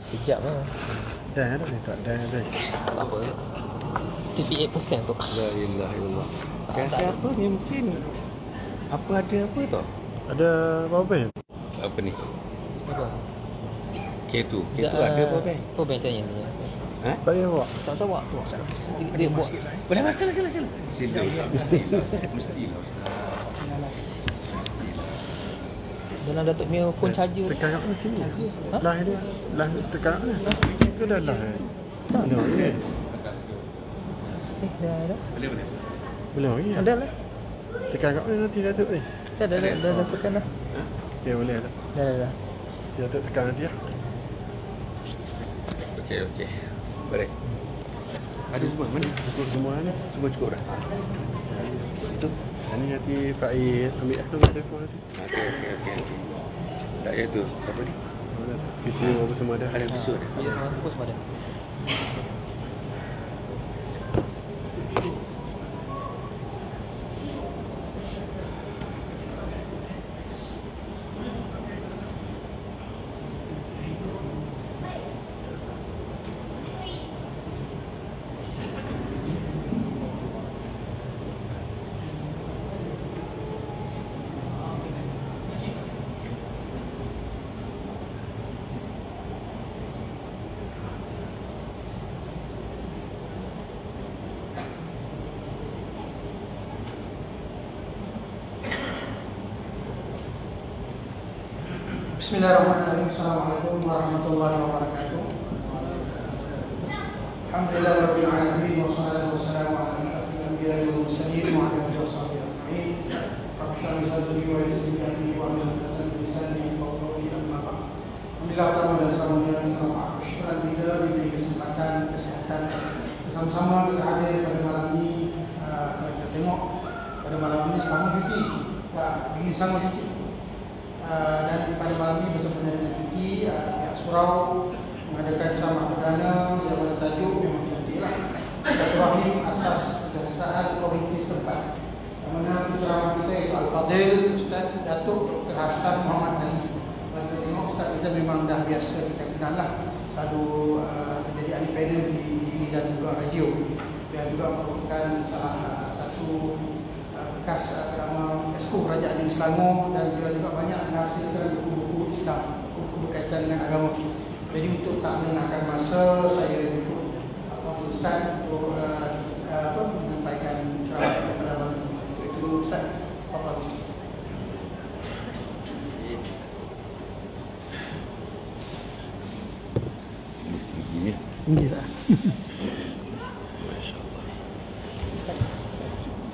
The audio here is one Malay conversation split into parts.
Kejap lah. Dah ni tak dah. Tak apa. 58% tu. La ilaha illallah. Kasih apa ni mungkin apa ada apa tau? Ada power bank? Apa ni? Apa? K2 ada apa kan? Apa bank tanya ni? Ha? Tak payah bawa. Tak tahu tu. Dia buat. Boleh masuk sila. Sila. Mestilah. Dalam Datuk punya phone charger. Tekan kat sini. Ha? Lah dia. Lah tekan kat mana? Itu dah lah. Tak. No, ni. Dah. Belum lagi. Ada lah. Tekan kat mana nanti Datuk ni? Dah tekan dah. Okey, boleh dah. Dah. Datuk tekan nanti ya. Okey. Baik. Ada semua mana? Cukup semua ni. Semua cukup dah. Itu. Ini nanti Pak Aid ambil aku ada semua nanti. Okey. Tak ya tu. Apa ni? Visio apa semua dah. Ada visio dah. Ya semua ada. Bismillahirrahmanirrahim. Assalamualaikum warahmatullahi wabarakatuh. Alhamdulillah rabbil alamin wassalatu wassalamu ala asyrafil anbiya'i wal mursalin wa ala alihi washabbihi ajma'in. Rabbi shrah li sadri wa yassir li amri wa hlul 'uqdatam min lisani yafqahu qawli amma ba'd. Alhamdulillah pertama dan selanjutnya kita bersyukur kita diberi kesempatan kesehatan bersama-sama kita hadir pada malam ini. Kita tengok pada malam ini selama cuti. Ini selama cuti. Dan pada malam ini bersempena dengan cuti, pihak surau mengadakan ceramah perdana yang bertajuk memang cantiklah Silaturahim Asas Kejaksaan Komuniti setempat. Yang mana penceramah kita iaitu Al-Fadil Ustaz Datuk Dr. Hassan Muhammad Ali. Dan kita tengok Ustaz kita memang dah biasa kita kenal lah, selalu menjadi ahli panel di TV dan juga radio. Dia juga merupakan salah satu bekas drama Esko Kerajaan Negeri Selangor dan juga banyak menghasilkan buku-buku Islam, buku berkaitan dengan agama. Jadi untuk tak melengahkan masa, saya untuk Ustaz untuk menyampaikan ceramah kepada malam itu. Ustaz, apa? Tinggi tak?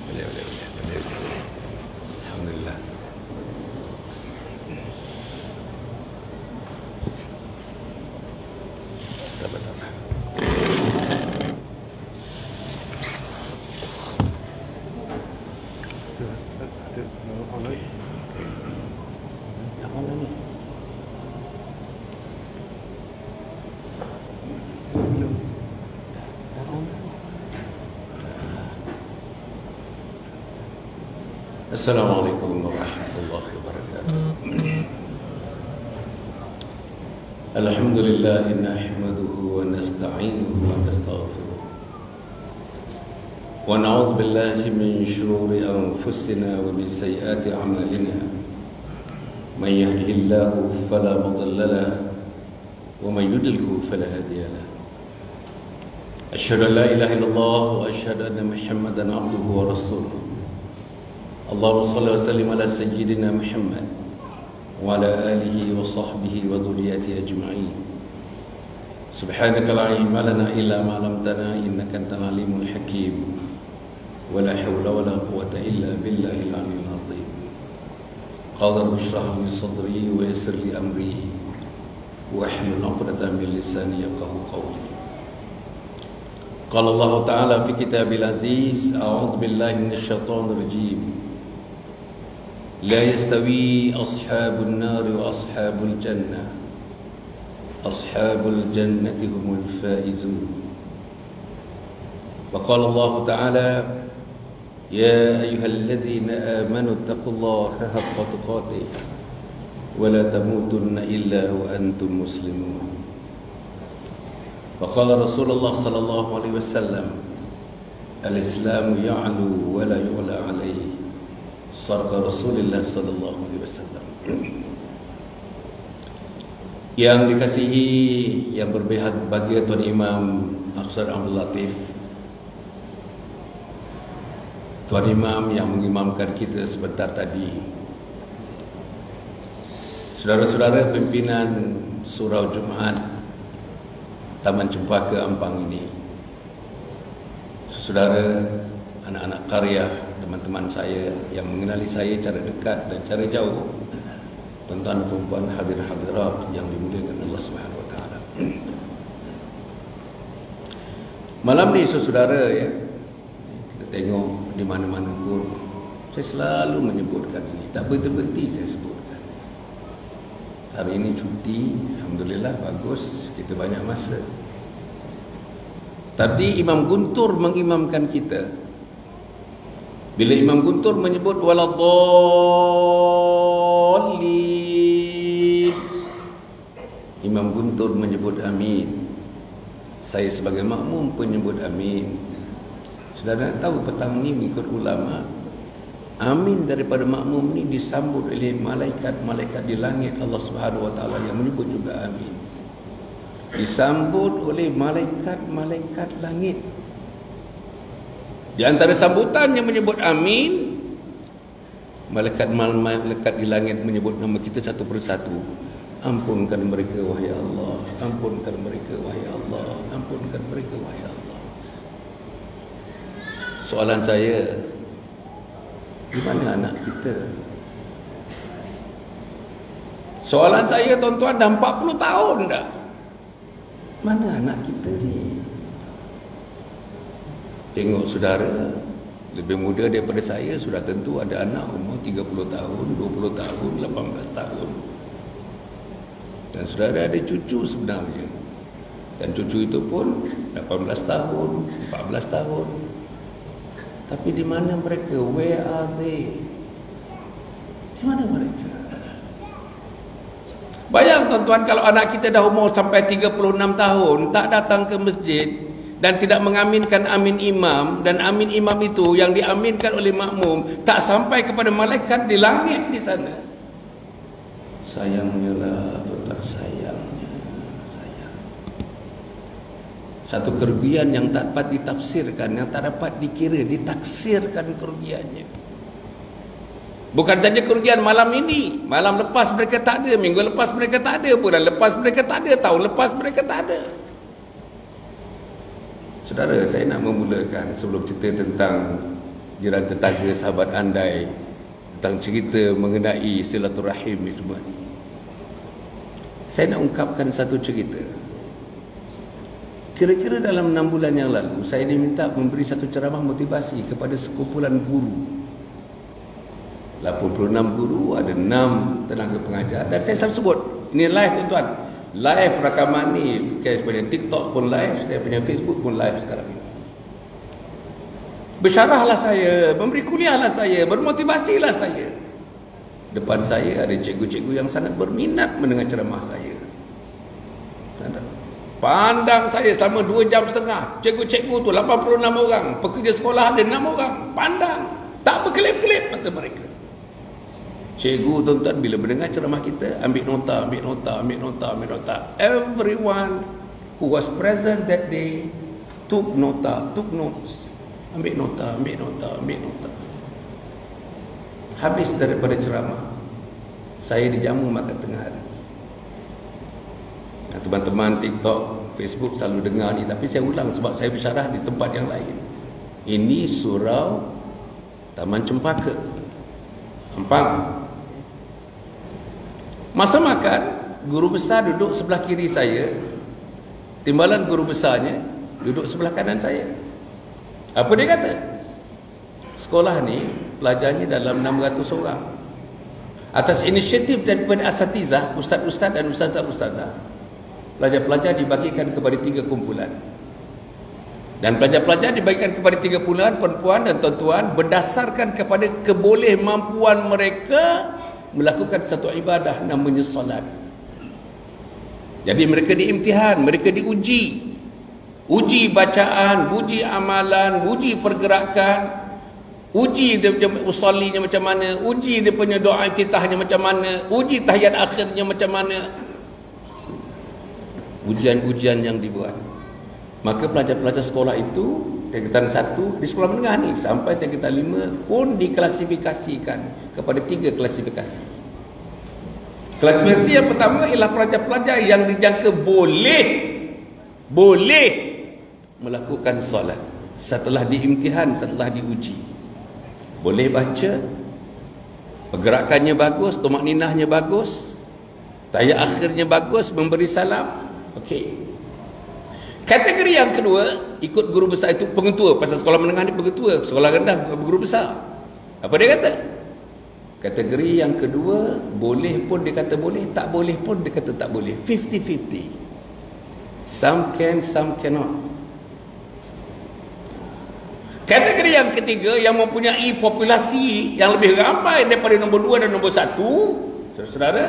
Boleh. Alhamdulillah. Tak apa. Ada orang lagi. Apa ni? Assalamualaikum warahmatullahi wabarakatuh. Alhamdulillah nahmaduhu wa nasta'inuhu wa nastaghfiruh. Wa na'udzu billahi min shururi anfusina wa min sayyiati a'malina. Man yahdihillahu fala mudilla lahu wa man yudlilhu fala hadiya lahu. Asyhadu an la ilaha illallah wa asyhadu anna Muhammadan 'abduhu wa rasuluh. Allahumma salli wa sallim ala sayyidina Muhammad wa ala alihi wa sahbihi wa dhurriyyatihi ajma'in. Subhanaka la ilma lana illa ma 'allamtana innaka antal alimul hakim. Wa la hawla wa la quwwata illa billahil aliyyil azim. Qala rabbi shrah li sadri wa yassir li amri wa hlul 'uqdatam min lisani yafqahu qawli. Qala Allah Ta'ala fi kitabil aziz, a'udzu billahi minasy syaithanir rajim. لا يستوي أصحاب النار وأصحاب الجنة أصحاب الجنة هم الفائزون. وقال الله تعالى يا أيها الذين آمنوا اتقوا الله حق تقاته ولا تموتن إلا وأنتم مسلمون. Faqala Rasulullah sallallahu alaihi wasallam, al-Islam ya'lu wa la yu'la alaihi. Sabda Rasulullah sallallahu alaihi wasallam. Yang dikasihi, yang berbahagia Tuan Imam Ustaz Abdul Latif, Tuan Imam yang mengimamkan kita sebentar tadi, saudara-saudara pimpinan Surau Jumaat Taman Cempaka Ampang ini, saudara anak-anak karya, teman-teman saya yang mengenali saya cara dekat dan cara jauh, tuan-tuan dan puan hadirin-hadirat yang dimuliakan Allah Subhanahu wa taala. Malam ni saudara ya, kita tengok di mana-mana pun saya selalu menyebutkan ini, tak berhenti saya sebutkan. Hari ini cuti, alhamdulillah bagus, kita banyak masa. Tadi Imam Guntur mengimamkan kita. Bila Imam Guntur menyebut waladhdallin, Imam Guntur menyebut amin. Saya sebagai makmum penyebut amin. Saudara tahu petang ni mengikut ulama, amin daripada makmum ni disambut oleh malaikat-malaikat di langit Allah Subhanahu wa taala yang menyebut juga amin. Disambut oleh malaikat-malaikat langit. Di antara sambutan yang menyebut amin, malaikat di langit menyebut nama kita satu persatu. Ampunkan mereka wahai Allah, ampunkan mereka wahai Allah, ampunkan mereka wahai Allah. Soalan saya, di mana anak kita? Soalan saya tuan-tuan, dah 40 tahun dah. Mana anak kita ni? Tengok saudara lebih muda daripada saya, sudah tentu ada anak umur 30 tahun, 20 tahun, 18 tahun. Dan saudara ada cucu sebenarnya. Dan cucu itu pun 18 tahun, 14 tahun. Tapi di mana mereka? Where are they? Di mana mereka? Bayang tuan-tuan, kalau anak kita dah umur sampai 36 tahun, tak datang ke masjid dan tidak mengaminkan amin imam, dan amin imam itu yang diaminkan oleh makmum tak sampai kepada malaikat di langit di sana. Sayangnya lah tuan-tuan, sayangnya, sayang. Satu kerugian yang tak dapat ditafsirkan, yang tak dapat dikira, ditaksirkan kerugiannya. Bukan saja kerugian malam ini, malam lepas mereka tak ada, minggu lepas mereka tak ada, bulan lepas mereka tak ada, tahun lepas mereka tak ada. Saudara, saya nak memulakan sebelum cerita tentang jiran tetangga, sahabat andai, tentang cerita mengenai silaturahim ni semua ni. Saya nak ungkapkan satu cerita. Kira-kira dalam 6 bulan yang lalu, saya diminta memberi satu ceramah motivasi kepada sekumpulan guru. 86 guru, ada 6 tenaga pengajar, dan saya selalu sebut, ini live tuan-tuan. Live rakaman ni, saya punya TikTok pun live, saya punya Facebook pun live sekarang ini. Bersyarahlah saya, memberi kuliahlah saya, bermotivasilah saya. Depan saya ada cikgu-cikgu yang sangat berminat mendengar ceramah saya. Pandang saya selama 2 jam setengah. Cikgu-cikgu tu 86 orang, pekerja sekolah ada 6 orang. Pandang, tak berkelip-kelip mata mereka. Cikgu tuan-tuan bila mendengar ceramah kita, ambil nota, ambil nota, ambil nota, ambil nota. Everyone who was present that day took nota, took notes. Ambil nota, ambil nota, ambil nota. Habis daripada ceramah, saya dijamu makan tengah hari. Nah, teman-teman TikTok, Facebook selalu dengar ni, tapi saya ulang sebab saya bersyarah di tempat yang lain. Ini surau Taman Cempaka Ampang. Masa makan, guru besar duduk sebelah kiri saya, timbalan guru besarnya duduk sebelah kanan saya. Apa dia kata? Sekolah ni pelajarnya dalam 600 orang. Atas inisiatif daripada asatizah, ustaz-ustaz dan ustazah-ustazah, pelajar-pelajar dibagikan kepada 3 kumpulan. Dan pelajar-pelajar dibagikan kepada 3 kumpulan, perempuan dan tuan-tuan, berdasarkan kepada kebolehmampuan mereka melakukan satu ibadah namanya solat. Jadi mereka diimtihan, mereka diuji Uji bacaan, uji amalan, uji pergerakan, uji dia punya usallinya macam mana, uji dia punya doa iftitahnya macam mana, uji tahiyat akhirnya macam mana. Ujian-ujian yang dibuat. Maka pelajar-pelajar sekolah itu tingkatan 1 di sekolah menengah ni sampai tingkatan 5 pun diklasifikasikan kepada 3 klasifikasi. Klasifikasi yang pertama ialah pelajar-pelajar yang dijangka boleh melakukan solat setelah diimtihan, setelah diuji. Boleh baca, pergerakannya bagus, tumakninahnya bagus, tahiyat akhirnya bagus, memberi salam. Okey. Kategori yang kedua, ikut guru besar itu pengetua. Pasal sekolah menengah ni pengetua, sekolah rendah guru besar. Apa dia kata? Kategori yang kedua, boleh pun dia kata boleh, tak boleh pun dia kata tak boleh. 50-50. Some can, some cannot. Kategori yang ketiga, yang mempunyai populasi yang lebih ramai daripada nombor 2 dan nombor 1, saudara-saudara,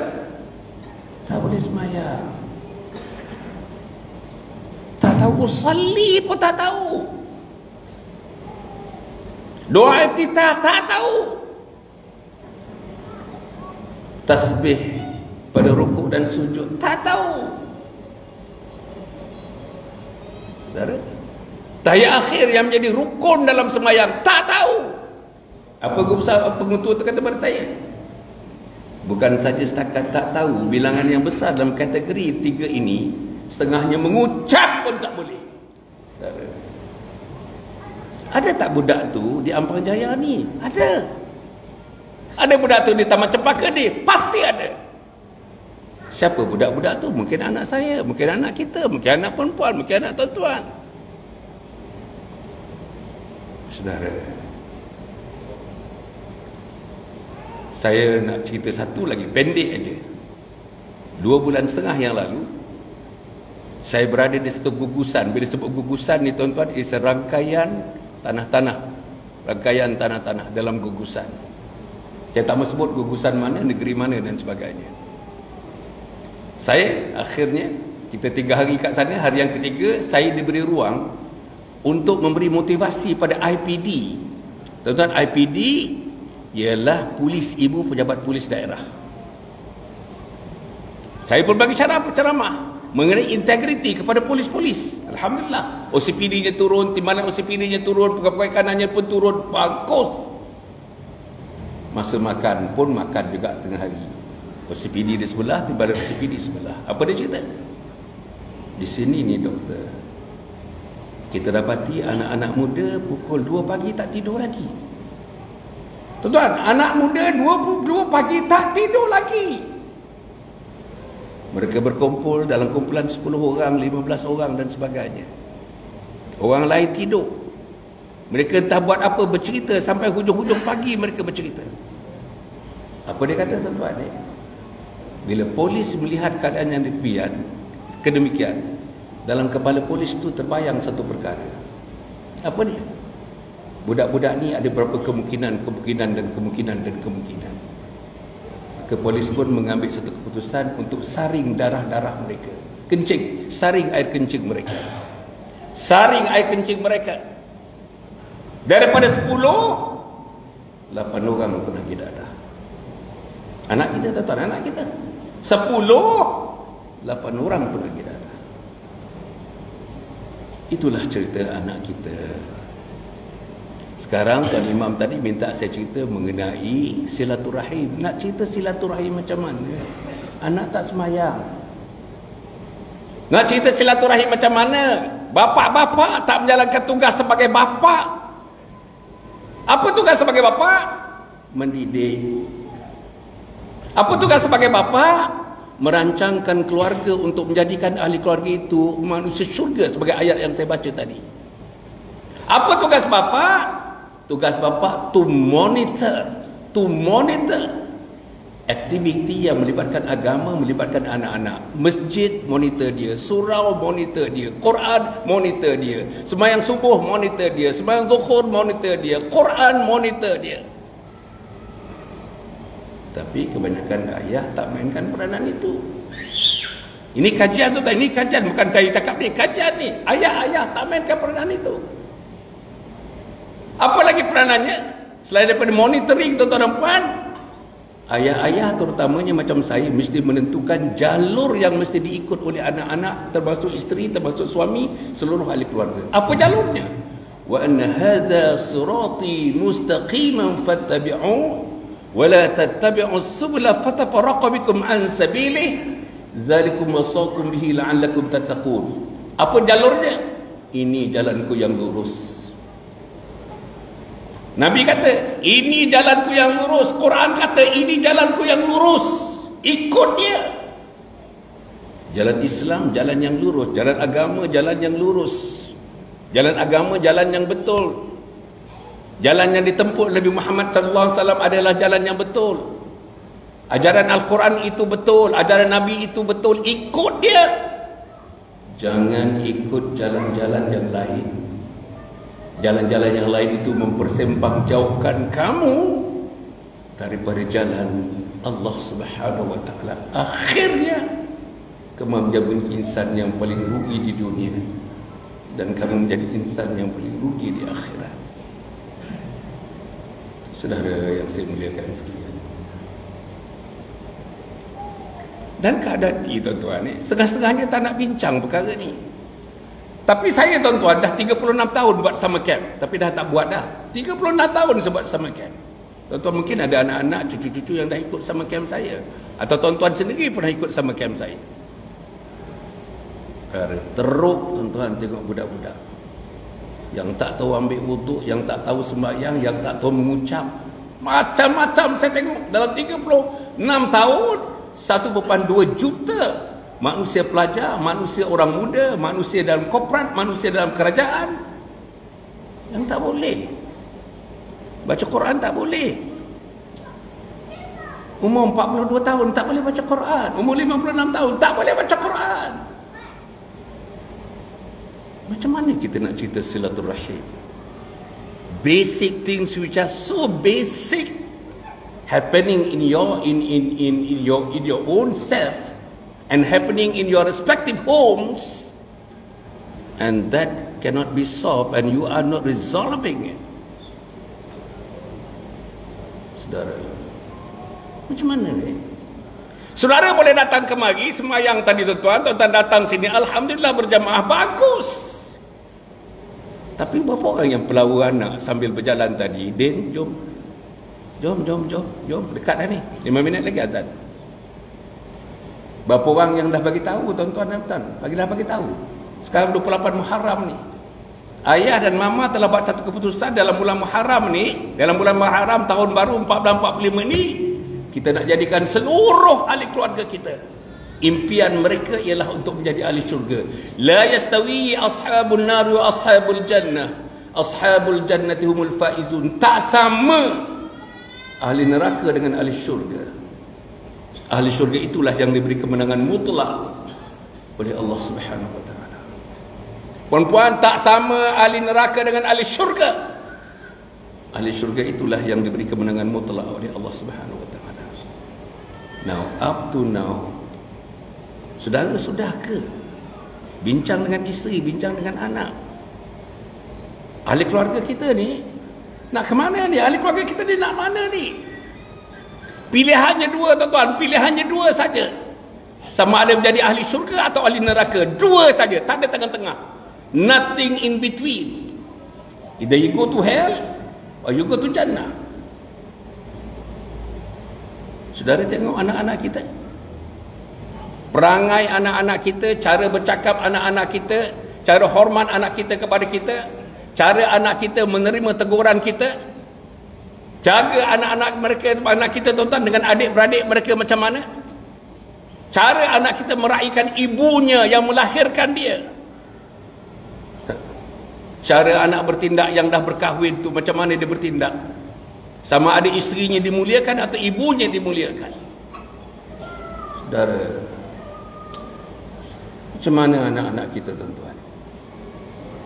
tak boleh sembahyang. Tak tahu usalli pun tak tahu. Doa iftitah tak tahu. Tasbih pada rukuk dan sujud tak tahu. Saudara, tahiyat akhir yang menjadi rukun dalam sembahyang tak tahu. Apa guru besar pengetua kata pada saya? Bukan saja setakat tak tahu, bilangan yang besar dalam kategori 3 ini setengahnya mengucap pun tak boleh. Saudara, ada tak budak tu di Ampang Jaya ni? Ada. Ada budak tu di Taman Cempaka ni? Pasti ada. Siapa budak-budak tu? Mungkin anak saya, mungkin anak kita, mungkin anak perempuan, mungkin anak tuan-tuan. Saudara, saya nak cerita satu lagi, pendek aja. 2 bulan setengah yang lalu, saya berada di satu gugusan. Bila sebut gugusan ni tuan-tuan, is rangkaian tanah-tanah. Rangkaian tanah-tanah dalam gugusan. Saya tak mau sebut gugusan mana, negeri mana dan sebagainya. Saya akhirnya, kita 3 hari kat sana, hari yang ketiga, saya diberi ruang untuk memberi motivasi pada IPD. Tuan-tuan, IPD ialah polis, ibu pejabat polis daerah. Saya pun bagi ceramah mengenai integriti kepada polis-polis. Alhamdulillah, OCPD-nya turun, timbalan OCPD-nya turun, pegawai kanannya pun turun, bagus. Masa makan pun makan juga tengah hari. OCPD di sebelah, timbalan OCPD di sebelah. Apa dia cerita? Di sini ni doktor, kita dapati anak-anak muda pukul 2 pagi tak tidur lagi. Tuan-tuan, anak muda 2 pagi tak tidur lagi. Mereka berkumpul dalam kumpulan 10 orang, 15 orang dan sebagainya. Orang lain tidur. Mereka entah buat apa, bercerita sampai hujung-hujung pagi mereka bercerita. Apa dia kata tuan-tuan ni? Bila polis melihat keadaan yang kedemikian, dalam kepala polis tu terbayang satu perkara. Apa dia? Budak-budak ni ada berapa kemungkinan. Maka polis pun mengambil satu keputusan untuk saring darah-darah mereka. Kencing, saring air kencing mereka. Saring air kencing mereka. Daripada 10, 8 orang pernah darah. Anak kita tuan-tuan, anak kita. 10, 8 orang pernah darah. Itulah cerita anak kita. Sekarang Tuan Imam tadi minta saya cerita mengenai silaturahim. Nak cerita silaturahim macam mana? Anak tak semayang. Nak cerita silaturahim macam mana? Bapa-bapa tak menjalankan tugas sebagai bapa. Apa tugas sebagai bapa? Mendidik. Apa tugas sebagai bapa? Merancangkan keluarga untuk menjadikan ahli keluarga itu manusia syurga sebagai ayat yang saya baca tadi. Apa tugas bapa? Tugas bapa to monitor aktiviti yang melibatkan agama, melibatkan anak-anak. Masjid monitor dia, surau monitor dia, Quran monitor dia, sembahyang subuh monitor dia, sembahyang zuhur monitor dia, Quran monitor dia. Tapi kebanyakan ayah tak mainkan peranan itu. Ini kajian tu, ini kajian, bukan saya cakap ni, kajian ni. Ayah-ayah tak mainkan peranan itu. Apa lagi peranannya? Selain daripada monitoring tuan-tuan dan puan, ayah-ayah terutamanya macam saya mesti menentukan jalur yang mesti diikut oleh anak-anak, termasuk isteri, termasuk suami, seluruh ahli keluarga. Apa jalurnya? Wa anna hadha sirati mustaqiman fattabi'u wa la tattabi'us subula fatafarraqa bikum an sabilihi dzalikum wasaqum bihi la'allakum tattaqun. Apa jalurnya? Ini jalanku yang lurus. Nabi kata, ini jalanku yang lurus. Quran kata, ini jalanku yang lurus. Ikut dia. Jalan Islam, jalan yang lurus. Jalan agama, jalan yang lurus. Jalan agama, jalan yang betul. Jalan yang ditempuh Nabi Muhammad SAW adalah jalan yang betul. Ajaran Al-Quran itu betul. Ajaran Nabi itu betul. Ikut dia. Jangan ikut jalan-jalan yang lain. Jalan-jalan yang lain itu mempersembahjauhkan kamu daripada jalan Allah Subhanahu wa taala. Akhirnya kamu menjadi insan yang paling rugi di dunia dan kamu menjadi insan yang paling rugi di akhirat. Saudara yang saya muliakan sekalian. Dan keadaan ini tuan-tuan ni, setengah-setengahnya tak nak bincang perkara ni. Tapi saya tuan-tuan dah 36 tahun buat summer camp. Tapi dah tak buat dah. 36 tahun saya buat summer camp. Tuan-tuan mungkin ada anak-anak, cucu-cucu yang dah ikut summer camp saya. Atau tuan-tuan sendiri pernah ikut summer camp saya. Teruk tuan-tuan tengok budak-budak. Yang tak tahu ambil wuduk, yang tak tahu sembahyang, yang tak tahu mengucap. Macam-macam saya tengok dalam 36 tahun. 1.2 juta manusia pelajar, manusia orang muda, manusia dalam korporat, manusia dalam kerajaan yang tak boleh baca Quran, tak boleh. Umur 42 tahun tak boleh baca Quran, umur 56 tahun tak boleh baca Quran. Macam mana kita nak cerita silaturahim? Basic things which are so basic happening in your own self and happening in your respective homes, and that cannot be solved and you are not resolving it. Saudara, macam mana ni? Saudara boleh datang kemari sembahyang tadi tuan-tuan, tuan-tuan datang sini alhamdulillah berjamaah bagus. Tapi berapa orang yang pelawa anak sambil berjalan tadi, Din, jom dekat dah ni, 5 minit lagi azan. Berapa orang yang dah bagi tahu tuan-tuan dan puan? Dah bagi tahu. Sekarang 28 Muharram ni. Ayah dan mama telah buat satu keputusan dalam bulan Muharram ni, dalam bulan Muharram tahun baru 1445 ni, kita nak jadikan seluruh ahli keluarga kita, impian mereka ialah untuk menjadi ahli syurga. La yastawi ashabun nar wa ashabul jannah. Ashabul jannati humul faizun. Tak sama ahli neraka dengan ahli syurga. Ahli syurga itulah yang diberi kemenangan mutlak oleh Allah Subhanahu wa taala. Puan-puan, tak sama ahli neraka dengan ahli syurga. Ahli syurga itulah yang diberi kemenangan mutlak oleh Allah Subhanahu wa taala. Now, up to now, saudara sudah ke bincang dengan isteri, bincang dengan anak? Ahli keluarga kita ni nak ke mana ni? Ahli keluarga kita ni nak mana ni? Pilihannya dua tuan-tuan, pilihannya dua saja. Sama ada menjadi ahli syurga atau ahli neraka. Dua saja, tak ada tengah-tengah. Nothing in between. Either you go to hell or you go to Jannah. Saudara tengok anak-anak kita, perangai anak-anak kita, cara bercakap anak-anak kita, cara hormat anak kita kepada kita, cara anak kita menerima teguran kita, jaga anak-anak mereka, anak kita tuan-tuan dengan adik-beradik mereka macam mana, cara anak kita meraihkan ibunya yang melahirkan dia, cara anak bertindak yang dah berkahwin tu macam mana dia bertindak, sama ada isterinya dimuliakan atau ibunya dimuliakan. Saudara, macam mana anak-anak kita tuan-tuan?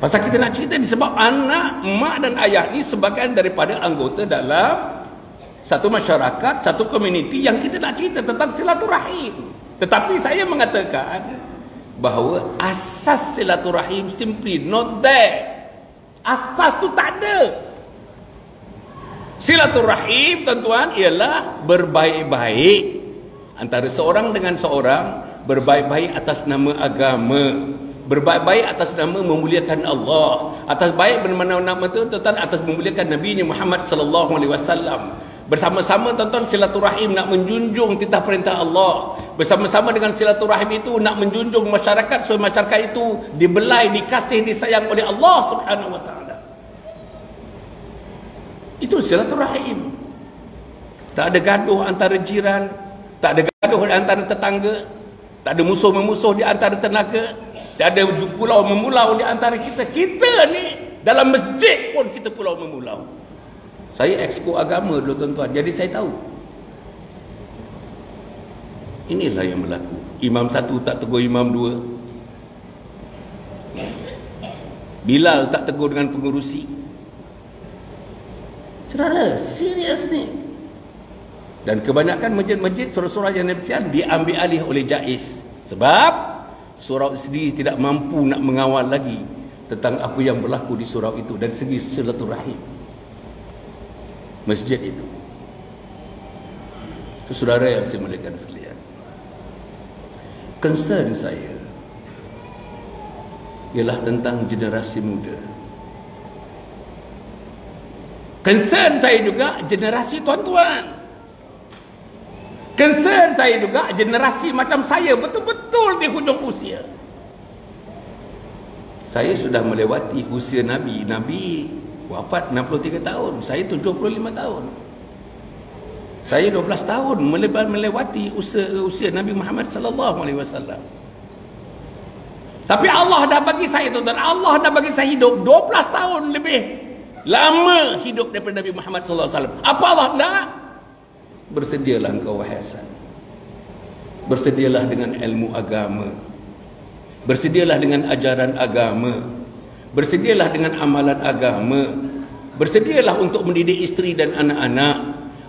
Pasal kita nak cerita ni sebab anak, mak dan ayah ni sebahagian daripada anggota dalam satu masyarakat, satu komuniti yang kita nak cerita tentang silaturahim. Tetapi saya mengatakan bahawa asas silaturahim simply not there. Asas tu tak ada. Silaturahim, tuan-tuan, ialah berbaik-baik antara seorang dengan seorang, berbaik-baik atas nama agama, berbaik-baik atas nama memuliakan Allah, atas baik bermana nama tu, tuan-tuan, atas memuliakan Nabi Muhammad sallallahu alaihi wasallam. Bersama-sama, tuan-tuan, silaturahim nak menjunjung titah perintah Allah. Bersama-sama dengan silaturahim itu nak menjunjung masyarakat supaya masyarakat itu dibelai, dikasih, disayang oleh Allah Subhanahu wa taala. Itu silaturahim. Tak ada gaduh antara jiran, tak ada gaduh antara tetangga, tak ada musuh-memusuh di antara tenaga, tak ada pulau memulau di antara kita. Kita ni dalam masjid pun kita pulau memulau. Saya exco agama dulu, tuan-tuan, jadi saya tahu. Inilah yang berlaku. Imam satu tak tegur imam dua. Bilal tak tegur dengan pengurusi. Saudara, serius ni. Dan kebanyakan masjid-masjid surah-surah yang demikian diambil alih oleh JAIS. Sebab surau sendiri tidak mampu nak mengawal lagi tentang apa yang berlaku di surau itu dari segi silaturahim masjid itu. Saudara yang saya muliakan sekalian, concern saya ialah tentang generasi muda. Concern saya juga generasi tuan-tuan. Concern saya juga generasi macam saya, betul-betul di hujung usia. Saya sudah melewati usia Nabi. Nabi wafat 63 tahun. Saya 75 tahun. Saya 12 tahun melewati usia Nabi Muhammad sallallahu alaihi wasallam. Tapi Allah dah bagi saya, tuan-tuan, Allah dah bagi saya hidup 12 tahun lebih lama hidup daripada Nabi Muhammad sallallahu alaihi wasallam. Apa Allah nak? Bersedialah engkau, wahai Hasan. Bersedialah dengan ilmu agama. Bersedialah dengan ajaran agama. Bersedialah dengan amalan agama. Bersedialah untuk mendidik isteri dan anak-anak.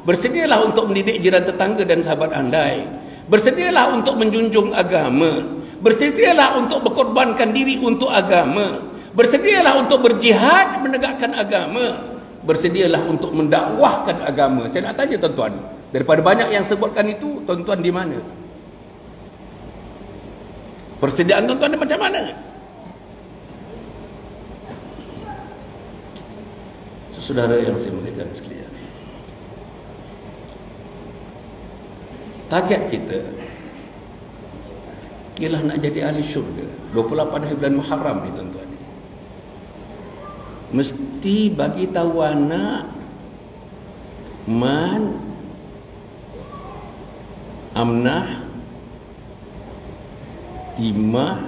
Bersedialah untuk mendidik jiran tetangga dan sahabat andai. Bersedialah untuk menjunjung agama. Bersedialah untuk berkorbankan diri untuk agama. Bersedialah untuk berjihad menegakkan agama. Bersedialah untuk mendakwahkan agama. Saya nak tanya, tuan-tuan, daripada banyak yang sebutkan itu, tuan-tuan di mana? Persediaan tuan-tuan macam mana? Saudara yang saya muliakan sekalian, target kita ialah nak jadi ahli syurga. 28 hari bulan Muharram ni, tuan-tuan, mesti bagi tahu anak man amnah timah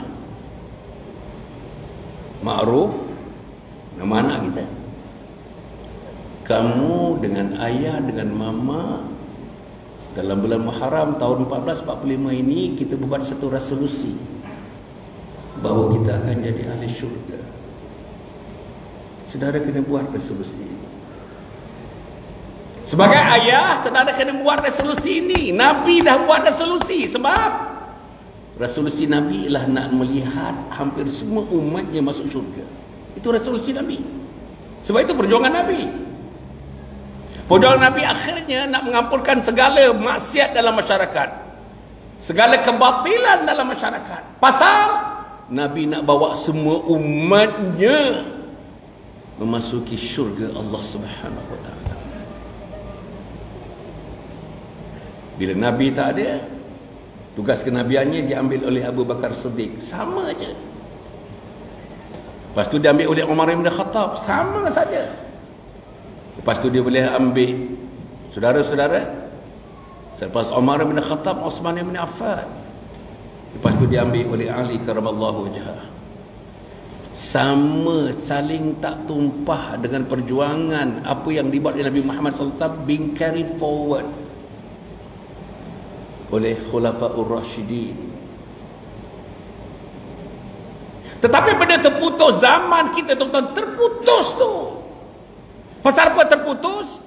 ma'ruf. Nama anak kita, kamu dengan ayah, dengan mama, dalam bulan Muharram tahun 1445 ini kita buat satu resolusi bahawa kita akan jadi ahli syurga. Saudara kena buat resolusi ini. Sebagai ayah, saudara kena buat resolusi ini. Nabi dah buat resolusi. Sebab resolusi Nabi ialah nak melihat hampir semua umatnya masuk syurga. Itu resolusi Nabi. Sebab itu perjuangan Nabi. Perjuangan Nabi akhirnya nak mengampunkan segala maksiat dalam masyarakat, segala kebatilan dalam masyarakat. Pasal Nabi nak bawa semua umatnya memasuki syurga Allah Subhanahu wa taala. Bila Nabi tak ada, tugas kenabiannya diambil oleh Abu Bakar Siddiq. Sama aja. Lepas tu diambil oleh Umar bin Khattab. Sama saja. Lepas tu dia boleh ambil, saudara-saudara, selepas Umar bin Khattab, Osman bin Affan. Lepas tu diambil oleh Ali karamallahu wajhah. Sama, saling tak tumpah dengan perjuangan apa yang dibuat oleh Nabi Muhammad SAW being carried forward oleh Khulafaur Rasyidin. Tetapi pada terputus zaman kita, tuan-tuan, terputus tu. Pasal apa terputus?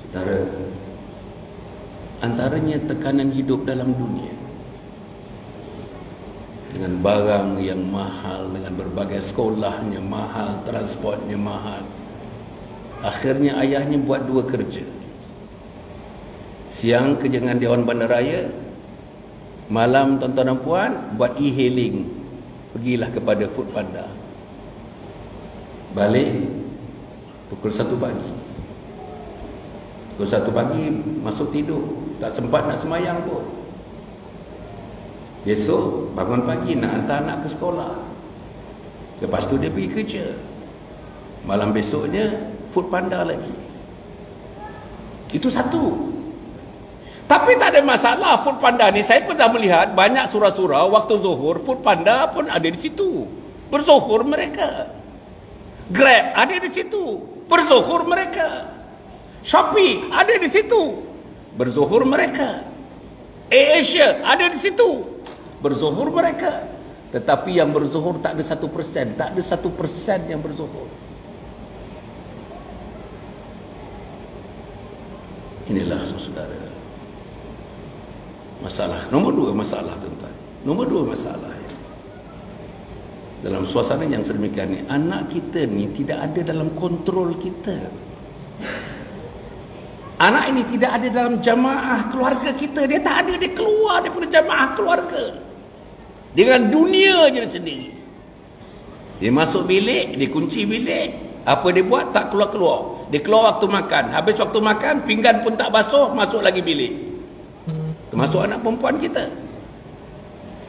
Saudara, antaranya tekanan hidup dalam dunia. dengan barang yang mahal, dengan berbagai sekolahnya mahal, transportnya mahal. Akhirnya ayahnya buat 2 kerja. Siang kerja dengan Dewan Bandaraya, malam tuan-tuan dan puan buat e-hailing. Pergilah kepada Foodpanda. Balik pukul 1 pagi. Pukul 1 pagi masuk tidur, tak sempat nak sembahyang pun. Besok bangun pagi nak hantar anak ke sekolah. Lepas tu dia pergi kerja. Malam besoknya Foodpanda lagi. Itu satu. Tapi tak ada masalah Foodpanda ni. Saya pernah melihat banyak surau-surau waktu zuhur Foodpanda pun ada di situ. Berzuhur mereka. Grab ada di situ. Berzuhur mereka. Shopee ada di situ. Berzuhur mereka. AirAsia ada di situ. Berzuhur mereka. Tetapi yang berzuhur tak ada 1%. Tak ada 1% yang berzuhur. Inilah saudara masalah. Nombor 2 masalah tuan-tuan. Nombor 2 masalah. Dalam suasana yang sedemikian ni, anak kita ni tidak ada dalam kontrol kita. Anak ini tidak ada dalam jamaah keluarga kita. Dia tak ada, dia keluar daripada jamaah keluarga. Dengan dunia je sendiri. Dia masuk bilik, dia kunci bilik. Apa dia buat? Tak keluar-keluar. Dia keluar waktu makan. Habis waktu makan, pinggan pun tak basuh, masuk lagi bilik. Termasuk anak perempuan kita.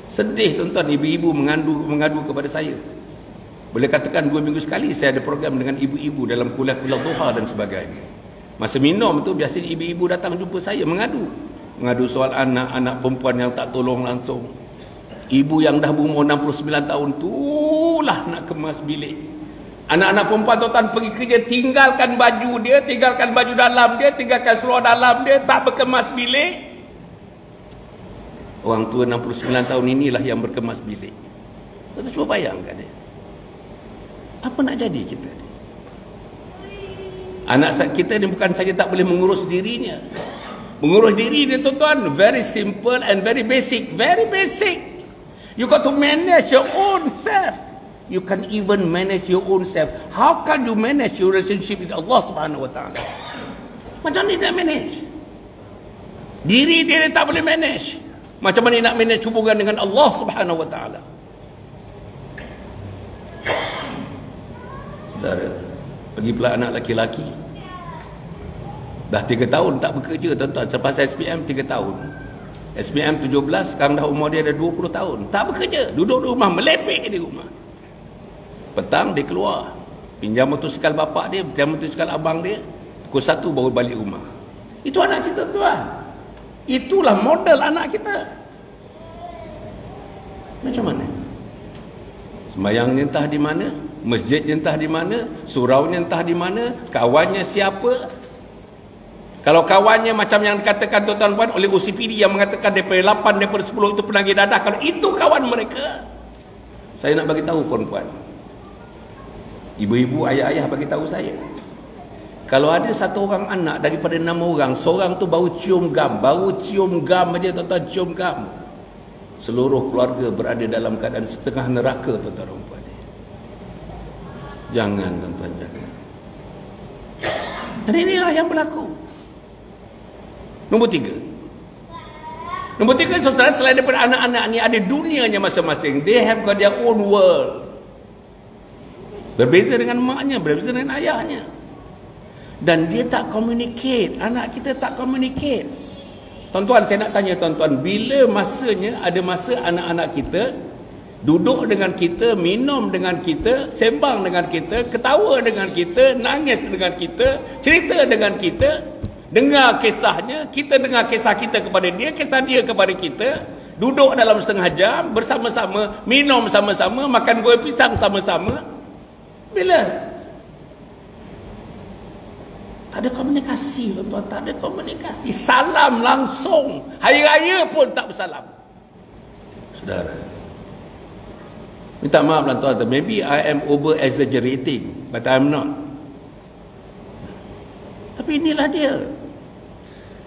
Sedih tuan-tuan, ibu-ibu mengadu kepada saya. Boleh katakan 2 minggu sekali saya ada program dengan ibu-ibu dalam kuliah-kuliah duha dan sebagainya. Masa minum tu biasanya ibu-ibu datang jumpa saya mengadu. Mengadu soal anak-anak perempuan yang tak tolong langsung. Ibu yang dah berumur 69 tahun tu lah nak kemas bilik. Anak-anak perempuan tuan-tuan pergi kerja, tinggalkan baju dia, tinggalkan baju dalam dia, tinggalkan seluar dalam dia, tak berkemas bilik. Orang tua 69 tahun inilah yang berkemas bilik. Tuan-tuan cuba bayangkan dia. Apa nak jadi kita ni? Anak kita ni bukan saja tak boleh mengurus dirinya. Mengurus diri dia tuan-tuan, very simple and very basic. Very basic. You got to manage your own self. You can even manage your own self. How can you manage your relationship with Allah Subhanahu Wa Taala? Macam ni nak manage? Diri dia tak boleh manage. Macam mana nak manage hubungan dengan Allah Subhanahu Wa Taala? Saudara, pergi pula anak laki-laki. Dah 3 tahun tak bekerja tuan-tuan. Selepas SPM 3 tahun. SPM 17, sekarang dah umur dia dah 20 tahun. Tak bekerja, duduk di rumah, melepek di rumah. Petang dia keluar, pinjam motosikal bapak dia, pinjam motosikal abang dia. Pukul 1 baru balik rumah. Itu anak kita tuan. Itulah model anak kita. Macam mana? Sembahyangnya entah di mana, masjidnya entah di mana, suraunya entah di mana, kawannya siapa. Kalau kawannya macam yang dikatakan tuan-tuan puan oleh OCPD yang mengatakan daripada 8 daripada 10 itu penagih dadah, kalau itu kawan mereka, saya nak bagi tahu puan-puan, ibu-ibu, ayah-ayah bagi tahu saya, kalau ada 1 orang anak daripada 6 orang, seorang tu baru cium gam aja tuan-tuan, cium gam, seluruh keluarga berada dalam keadaan setengah neraka tuan-tuan dan puan. Jangan tuan-tuan, jangan. Dan inilah yang berlaku. Nombor 3, saudara, selain daripada anak-anak ni ada dunianya masing-masing. They have got their own world. Berbeza dengan maknya, berbeza dengan ayahnya. Dan dia tak communicate. Anak kita tak communicate. Tuan-tuan, saya nak tanya tuan-tuan, bila masanya ada masa anak-anak kita duduk dengan kita, minum dengan kita, sembang dengan kita, ketawa dengan kita, nangis dengan kita, cerita dengan kita, dengar kisahnya, kita dengar kisah kita kepada dia, kisah dia kepada kita, duduk dalam setengah jam bersama-sama, minum sama-sama, makan kuih pisang sama-sama. Bila? Tak ada komunikasi, tuan-tuan, tak ada komunikasi. Salam langsung, hari raya pun tak bersalam. Saudara, minta maaf lah tuan-tuan, maybe I am over exaggerating, but I am not. Tapi inilah dia.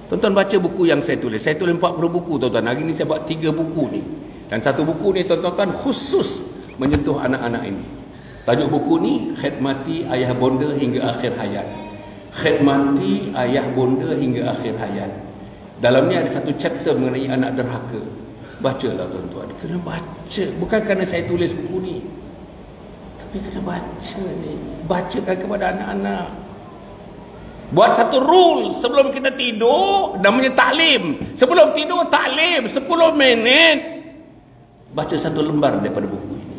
Tuan-tuan baca buku yang saya tulis. Saya tulis 40 buku tuan-tuan. Hari ni saya buat 3 buku ni. Dan satu buku ni tuan-tuan khusus menyentuh anak-anak ini. Tajuk buku ni Khidmati Ayah Bonda Hingga Akhir Hayat. Khidmati Ayah Bonda Hingga Akhir Hayat. Dalam ni ada satu chapter mengenai anak derhaka. Bacalah tuan-tuan. Kena baca. Bukan kerana saya tulis buku ni, tapi kena baca ni. Bacakan kepada anak-anak. Buat satu rule sebelum kita tidur, namanya taklim. Sebelum tidur taklim 10 minit. Baca satu lembar daripada buku ini.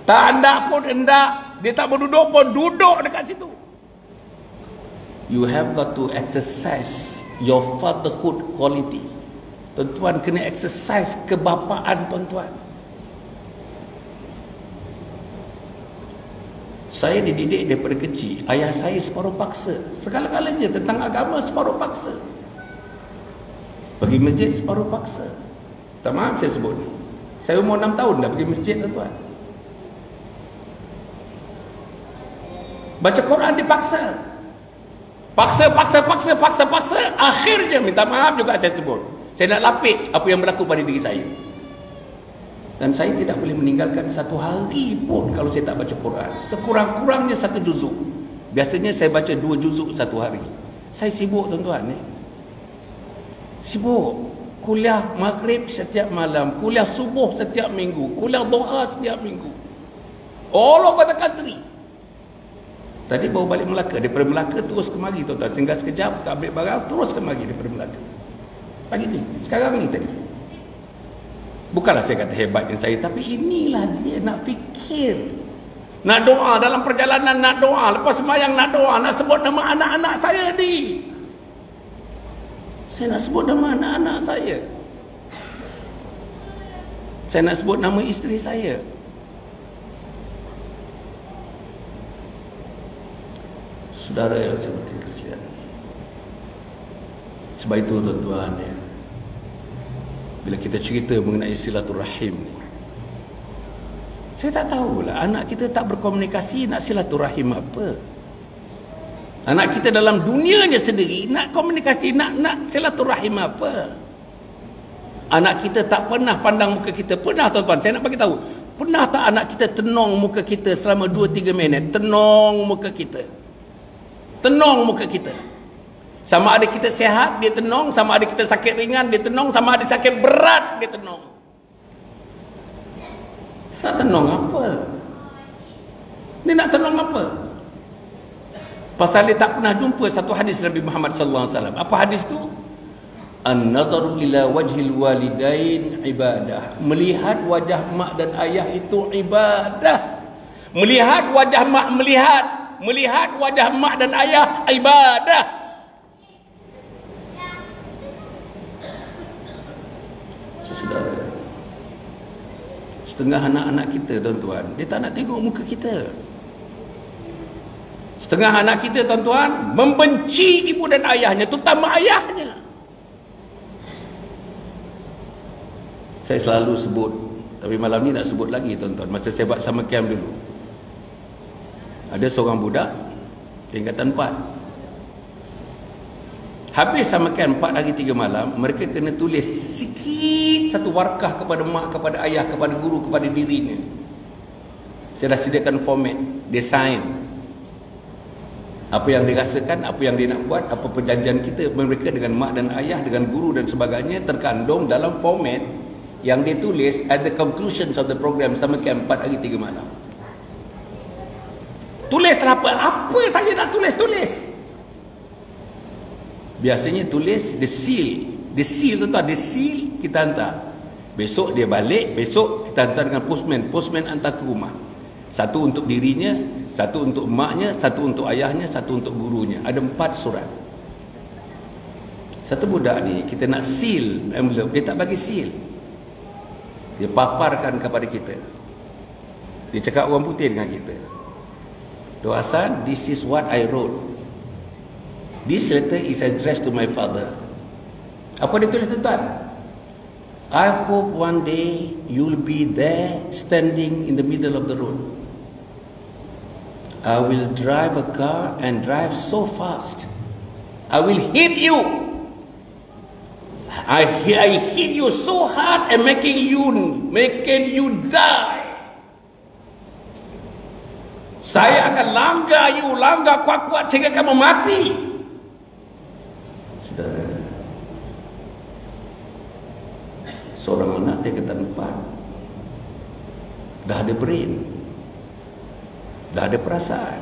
Tak hendak pun hendak. Dia tak berduduk pun duduk dekat situ. You have got to exercise your fatherhood quality. Tuan-tuan kena exercise kebapaan tuan-tuan. Saya dididik daripada kecil. Ayah saya separuh paksa. Segala-galanya tentang agama separuh paksa. Pergi masjid separuh paksa. Tak maaf saya sebut ni. Saya umur 6 tahun dah pergi masjid tuan-tuan. Baca Quran dipaksa. Paksa. Akhirnya minta maaf juga saya sebut. Saya nak lapik apa yang berlaku pada diri saya. Dan saya tidak boleh meninggalkan satu hari pun kalau saya tak baca Quran. Sekurang-kurangnya 1 juzuk. Biasanya saya baca 2 juzuk satu hari. Saya sibuk tuan-tuan ni. Sibuk. Kuliah maghrib setiap malam. Kuliah subuh setiap minggu. Kuliah duha setiap minggu. All over the country. Tadi baru balik Melaka. Daripada Melaka terus ke mari tuan-tuan. Singgah sekejap, ambil barang, terus ke mari daripada Melaka. Pagi ni, sekarang ni tadi. Bukanlah saya kata hebatnya saya, tapi inilah dia nak fikir. Nak doa dalam perjalanan, nak doa. Lepas sembahyang nak doa, nak sebut nama anak-anak saya ni. Saya nak sebut nama anak-anak saya. Saya nak sebut nama isteri saya. Saudara yang saya hormati sekalian. Sebab itu tuan-tuan ya, bila kita cerita mengenai silaturahim ni, saya tak tahulah anak kita tak berkomunikasi nak silaturahim apa. Anak kita dalam dunianya sendiri nak komunikasi, nak silaturahim apa. Anak kita tak pernah pandang muka kita. Pernah tuan-tuan, saya nak bagi tahu. Pernah tak anak kita tenong muka kita selama 2-3 minit? Tenong muka kita. Tenong muka kita. Sama ada kita sihat, dia tenong. Sama ada kita sakit ringan, dia tenong. Sama ada sakit berat, dia tenong. Nak tenong apa? Dia nak tenong apa? Pasal dia tak pernah jumpa satu hadis Nabi Muhammad sallallahu alaihi wasallam. Apa hadis tu? An-nazaru ila wajhil walidain ibadah. Melihat wajah mak dan ayah itu ibadah. Melihat wajah mak, melihat wajah mak dan ayah ibadah. Saudara, setengah anak-anak kita tuan-tuan, dia tak nak tengok muka kita. Setengah anak kita tuan-tuan membenci ibu dan ayahnya, terutama ayahnya. Saya selalu sebut, tapi malam ni nak sebut lagi tuan-tuan. Masa saya buat summer camp dulu, ada seorang budak tingkatan 4. Habis summer camp 4 hari 3 malam, mereka kena tulis sikit satu warkah kepada mak, kepada ayah, kepada guru, kepada dirinya. Saya dah sediakan format, dia sign apa yang dirasakan, apa yang dia nak buat, apa perjanjian kita mereka dengan mak dan ayah, dengan guru dan sebagainya, terkandung dalam format yang dia tulis at the conclusions of the program summer camp 4 hari 3 malam. Tulislah apa saja nak tulis. Biasanya tulis the seal tuan-tuan, the seal kita hantar. Besok dia balik, besok kita hantar dengan postman hantar ke rumah. Satu untuk dirinya, satu untuk maknya, satu untuk ayahnya, satu untuk gurunya. Ada 4 surat. Satu budak ni kita nak seal envelope, dia tak bagi seal. Dia paparkan kepada kita. Dia cakap orang putih dengan kita. Dok Hasan, this is what I wrote. This letter is addressed to my father. Apa dia tulis tuan? I hope one day you'll be there standing in the middle of the road. I will drive a car and drive so fast I will hit you. I hit you so hard and making you die. Saya akan langgar kuat-kuat sehingga kamu mati. Saudara, seorang anak tingkatan 4 dah ada brain, dah ada perasaan.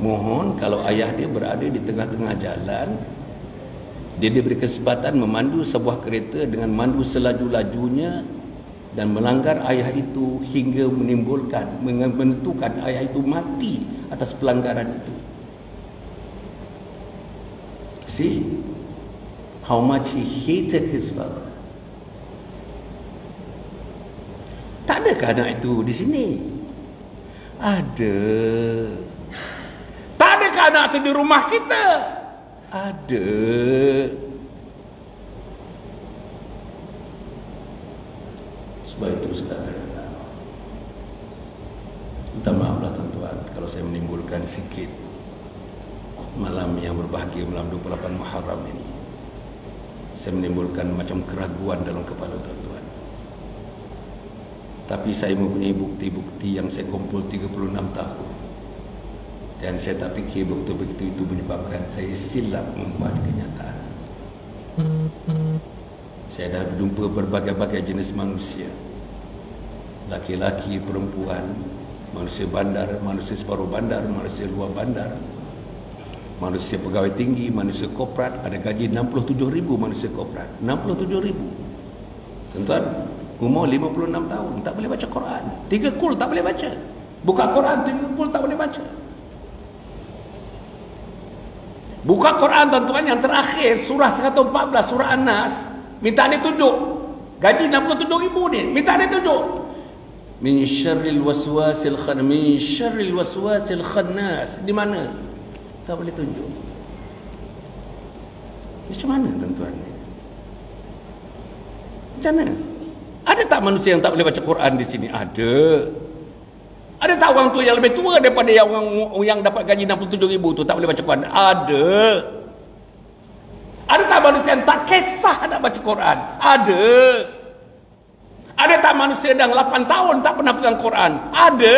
Mohon kalau ayah dia berada di tengah-tengah jalan, dia diberi kesempatan memandu sebuah kereta dengan mandu selaju-lajunya dan melanggar ayah itu hingga menentukan ayah itu mati atas pelanggaran itu. See how much he hated his father. Tak adakah anak itu di sini? Ada. Tak adakah anak itu di rumah kita? Ada. Sebab itu saudara, minta maaflah tuan-tuan kalau saya menimbulkan sikit malam yang berbahagia, malam 28 Muharram ini saya menimbulkan macam keraguan dalam kepala tuan-tuan. Tapi saya mempunyai bukti-bukti yang saya kumpul 36 tahun, dan saya tak fikir bukti-bukti itu menyebabkan saya silap membuat kenyataan. Saya dah berjumpa berbagai-bagai jenis manusia, laki-laki, perempuan, manusia bandar, manusia separuh bandar, manusia luar bandar, manusia pegawai tinggi, manusia korporat. Ada gaji 67,000 manusia korporat. 67,000. Tuan-tuan, umur 56 tahun tak boleh baca Quran. 3 kul tak boleh baca. Buka Quran 3 kul tak boleh baca. Buka Quran tuan-tuan yang terakhir, surah 114, surah An-Nas, minta dia tunjuk. Gaji 67,000 ni, minta dia tunjuk. Min syarril waswasil khannas. Di mana? Tak boleh tunjuk. Macam mana tuan-tuan? Macam mana? Ada tak manusia yang tak boleh baca Quran di sini? Ada. Ada tak orang tua yang lebih tua daripada yang dapat gaji 67,000 tu tak boleh baca Quran? Ada. Ada tak manusia yang tak kisah nak baca Quran? Ada. Ada tak manusia dah 8 tahun tak pernah pegang Quran? Ada.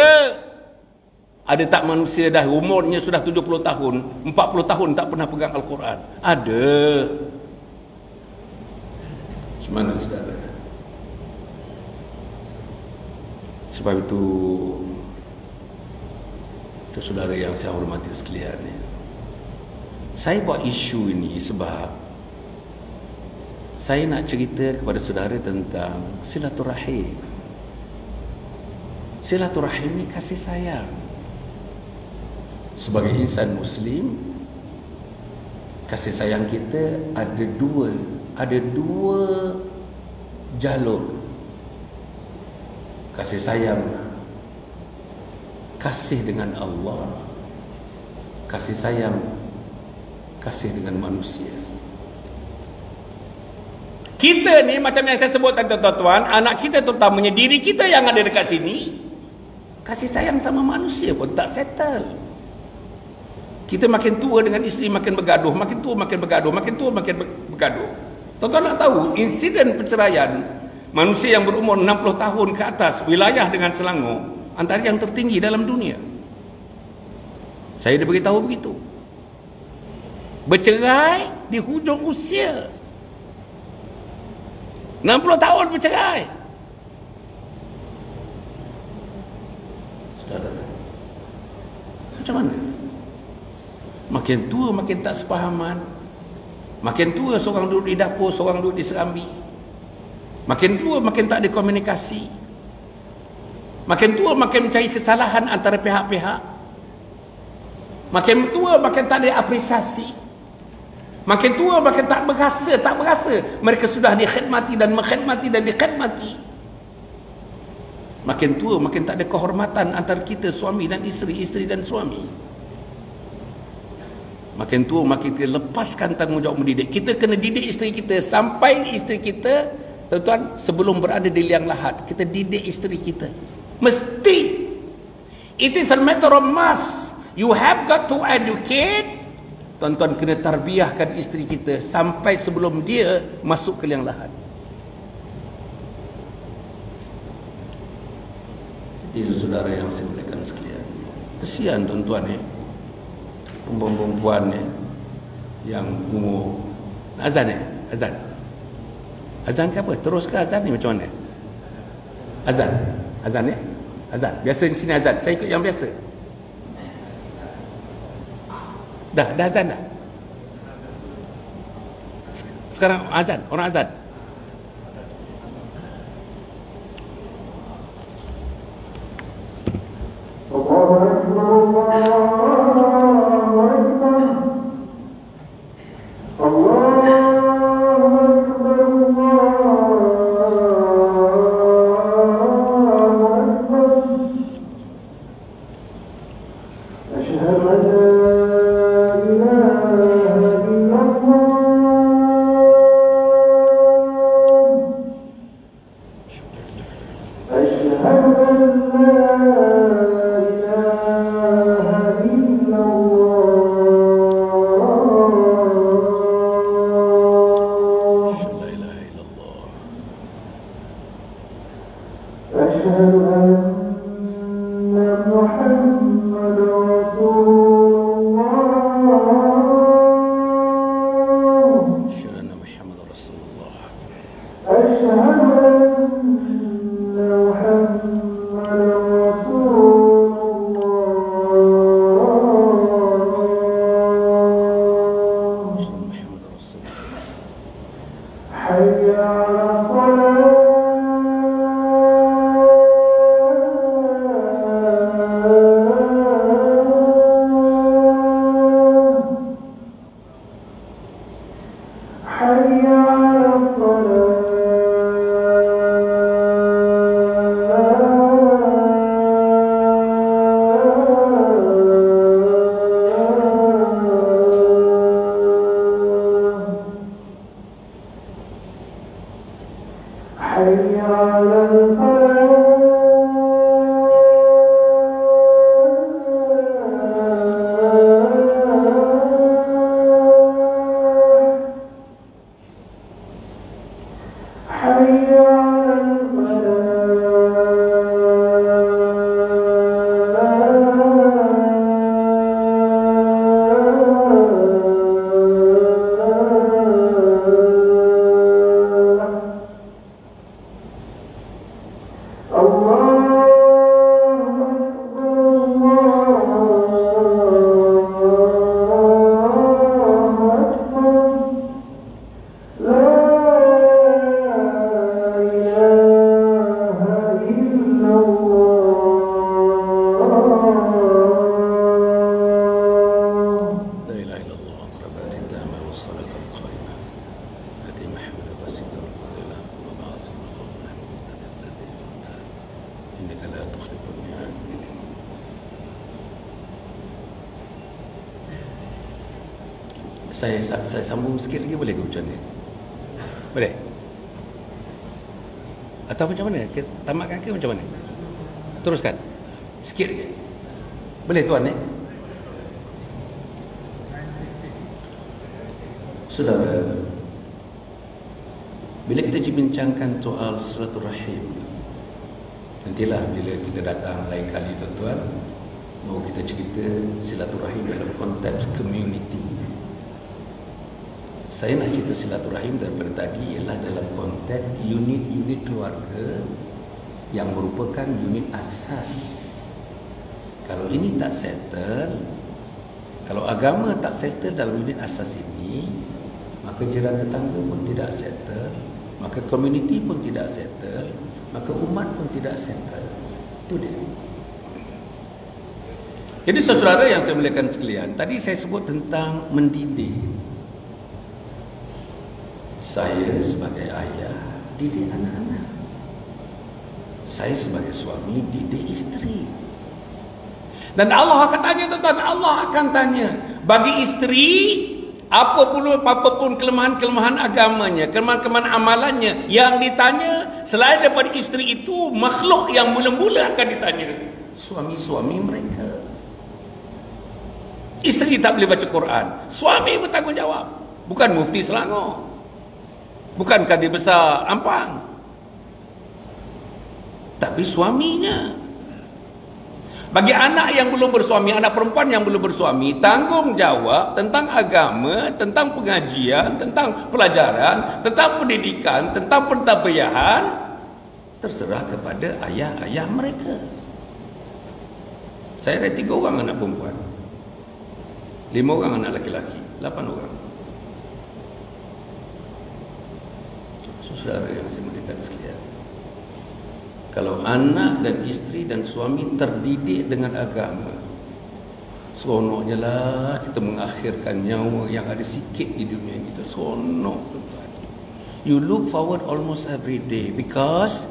Ada tak manusia dah umurnya sudah 70 tahun, 40 tahun tak pernah pegang Al-Quran? Ada. Semana saudara? Sebab itu saudara yang saya hormati sekalian, saya buat isu ini sebab saya nak cerita kepada saudara tentang silaturahim. Silaturahim ni kasih sayang. Sebagai insan Muslim, kasih sayang kita ada dua jalur. Kasih sayang, kasih dengan Allah, kasih sayang, kasih dengan manusia. Kita ni macam yang saya sebut tadi tuan-tuan, anak kita terutamanya diri kita yang ada dekat sini, kasih sayang sama manusia pun tak settle. Kita makin tua dengan isteri makin bergaduh, makin tua makin bergaduh, makin tua makin bergaduh. Tuan-tuan nak tahu insiden perceraian manusia yang berumur 60 tahun ke atas wilayah dengan Selangor antara yang tertinggi dalam dunia. Saya dah beritahu begitu. Bercerai di hujung usia. 60 tahun bercerai. Saudara, macam mana? Makin tua makin tak sepahaman. Makin tua seorang duduk di dapur, seorang duduk di serambi. Makin tua makin tak ada komunikasi. Makin tua makin mencari kesalahan antara pihak-pihak. Makin tua makin tak ada apresiasi. Makin tua makin tak berasa mereka sudah dikhidmati dan mengkhidmati dan dikhidmati. Makin tua makin tak ada kehormatan antara kita suami dan isteri, isteri dan suami. Makin tua makin kita lepaskan tanggungjawab mendidik. Kita kena didik isteri kita sampai isteri kita, tuan-tuan, sebelum berada di liang lahat, kita didik isteri kita. Mesti. It is a matter of must. You have got to educate Tuan-tuan kena tarbiyahkan isteri kita sampai sebelum dia masuk ke liang lahat. Itu saudara yang saya muliakan sekalian. Kesian tuan-tuan perempuan-perempuan yang umur azan azan. Azan ke apa? Terus ke azan ni macam mana? Azan. Azan azan. Biasa di sini azan. Saya ikut yang biasa. Dah azan dah. Sekarang azan, orang azan. Saya sambung sikit lagi boleh ke macam ni? Boleh? Atau macam mana? Tamatkan ke macam mana? Teruskan? Sikit lagi? Boleh tuan Saudara, bila kita bincangkan soal silaturahim, nantilah bila kita datang lain kali tuan-tuan, mau kita cerita silaturahim dalam konteks community. Saya nak cerita silaturahim daripada tadi ialah dalam konteks unit-unit keluarga yang merupakan unit asas. Kalau ini tak settle, kalau agama tak settle dalam unit asas ini, maka jiran tetangga pun tidak settle, maka community pun tidak settle, maka umat pun tidak settle. Itu dia. Jadi saudara yang saya muliakan sekalian, tadi saya sebut tentang mendidik. Saya sebagai ayah didik anak-anak. Saya sebagai suami didik isteri. Dan Allah akan tanya tuan-tuan, Allah akan tanya bagi isteri apapun kelemahan-kelemahan agamanya, kelemahan-kelemahan amalannya, yang ditanya selain daripada isteri itu, makhluk yang mula-mula akan ditanya suami-suami mereka. Isteri tak boleh baca Quran, suami bertanggungjawab. Bukan mufti Selangor, bukan kadir besar Ampang, tapi suaminya. Bagi anak yang belum bersuami, anak perempuan yang belum bersuami, tanggungjawab tentang agama, tentang pengajian, tentang pelajaran, tentang pendidikan, tentang pentadbiran terserah kepada ayah-ayah mereka. Saya ada 3 orang anak perempuan, 5 orang anak laki-laki, 8 orang. Saudara yang saya muliakan sekalian, kalau anak dan isteri dan suami terdidik dengan agama, seronoknya lah kita mengakhirkan nyawa yang ada sikit di dunia ini. Seronok, tuan. You look forward almost every day because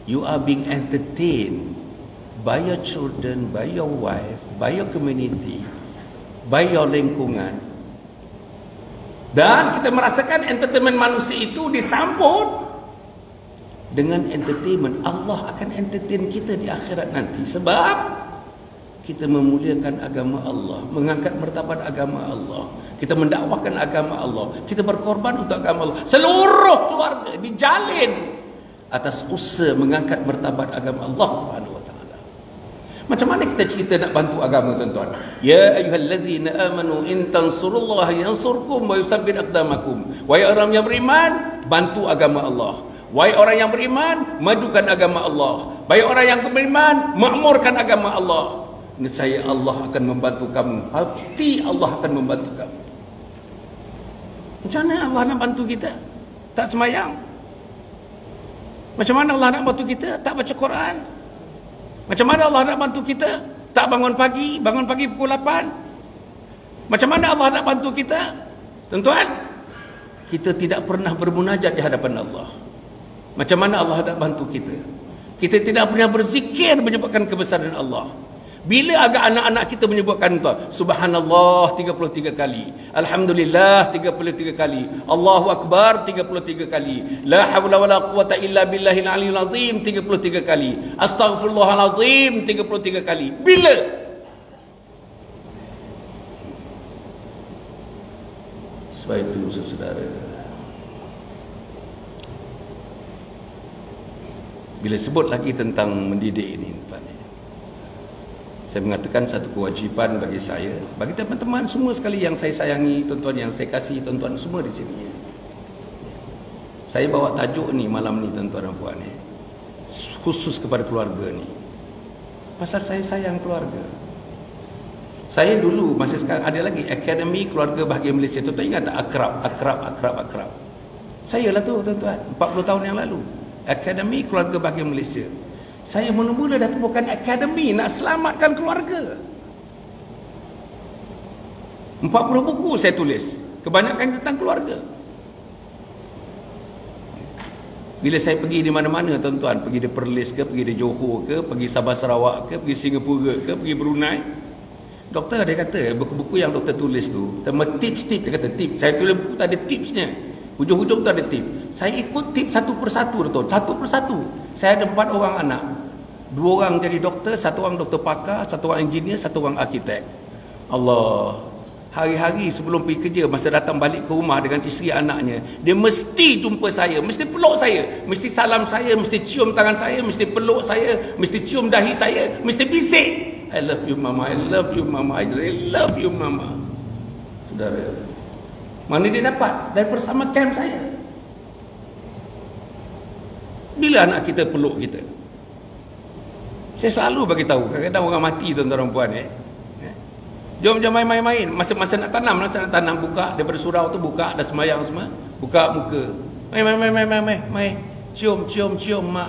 you are being entertained by your children, by your wife, by your community, by your lingkungan. Dan kita merasakan entertainment manusia itu disambut dengan entertainment. Allah akan entertain kita di akhirat nanti, sebab kita memuliakan agama Allah, mengangkat martabat agama Allah, kita mendakwahkan agama Allah, kita berkorban untuk agama Allah. Seluruh keluarga dijalin atas usaha mengangkat martabat agama Allah Subhanahu wa taala. Macam mana kita cerita nak bantu agama, tuan-tuan? Ya ayyuhallazina amanu in tansurullaha yansurkum wa yusabbit aqdamakum. Wahai orang yang beriman, bantu agama Allah. Wahai orang yang beriman, majukan agama Allah. Wahai orang yang beriman, makmurkan agama Allah. Nescaya Allah akan membantu kamu. Pasti Allah akan membantu kamu. Macam mana Allah nak bantu kita? Tak semayang. Macam mana Allah nak bantu kita? Tak baca Quran. Macam mana Allah nak bantu kita? Tak bangun pagi pukul 8. Macam mana Allah nak bantu kita? Tuan-tuan, kita tidak pernah bermunajat di hadapan Allah. Macam mana Allah nak bantu kita? Kita tidak pernah berzikir menyebutkan kebesaran Allah. Bila agak anak-anak kita menyebutkan Subhanallah 33 kali, Alhamdulillah 33 kali, Allahu Akbar 33 kali, La hawla wa la quwata illa billahil aliyil azim 33 kali, Astaghfirullahalazim 33 kali. Bila? Sebab itu saudara, bila sebut lagi tentang mendidik ini, saya mengatakan satu kewajipan bagi saya, bagi teman-teman semua sekali yang saya sayangi, tuan-tuan yang saya kasih, tuan-tuan semua di sini. Saya bawa tajuk ni malam ni, tuan-tuan dan puan, khusus kepada keluarga ni. Pasal saya sayang keluarga. Saya dulu, masih sekarang ada lagi Akademi Keluarga Bahagia Malaysia. Tuan-tuan ingat tak? Akrab. Saya lah tu, tuan-tuan, 40 tahun yang lalu. Akademi Keluarga Bahagia Malaysia. Saya mula-mula dah bukan akademi nak selamatkan keluarga. 40 buku saya tulis, kebanyakan tentang keluarga. Bila saya pergi di mana-mana, tuan-tuan, pergi di Perlis ke, pergi di Johor ke, pergi Sabah Sarawak ke, pergi Singapura ke, pergi Brunei, doktor dia kata, buku-buku yang doktor tulis tu, tema tips-tips, dia kata tips. Saya tulis buku tak ada tipsnya, hujung-hujung tak ada tips. Saya ikut tips satu persatu, doktor, satu persatu. Saya ada 4 orang anak, 2 orang jadi doktor, 1 orang doktor pakar, 1 orang engineer, 1 orang arkitek. Allah, hari-hari sebelum pergi kerja, masa datang balik ke rumah dengan isteri anaknya, dia mesti jumpa saya, mesti peluk saya, mesti salam saya, mesti cium tangan saya, mesti peluk saya, mesti cium dahi saya, mesti bisik, I love you mama, I love you mama, I really love you mama. Saudara, mana dia dapat? Dari bersama camp saya. Bila anak kita peluk kita? Saya selalu bagi tahu, kadang-kadang orang mati, tuan-tuan dan puan, jom main-main. Masa nak tanam, buka daripada surau tu, buka dah semayang semua, buka muka. Main. Cium mak.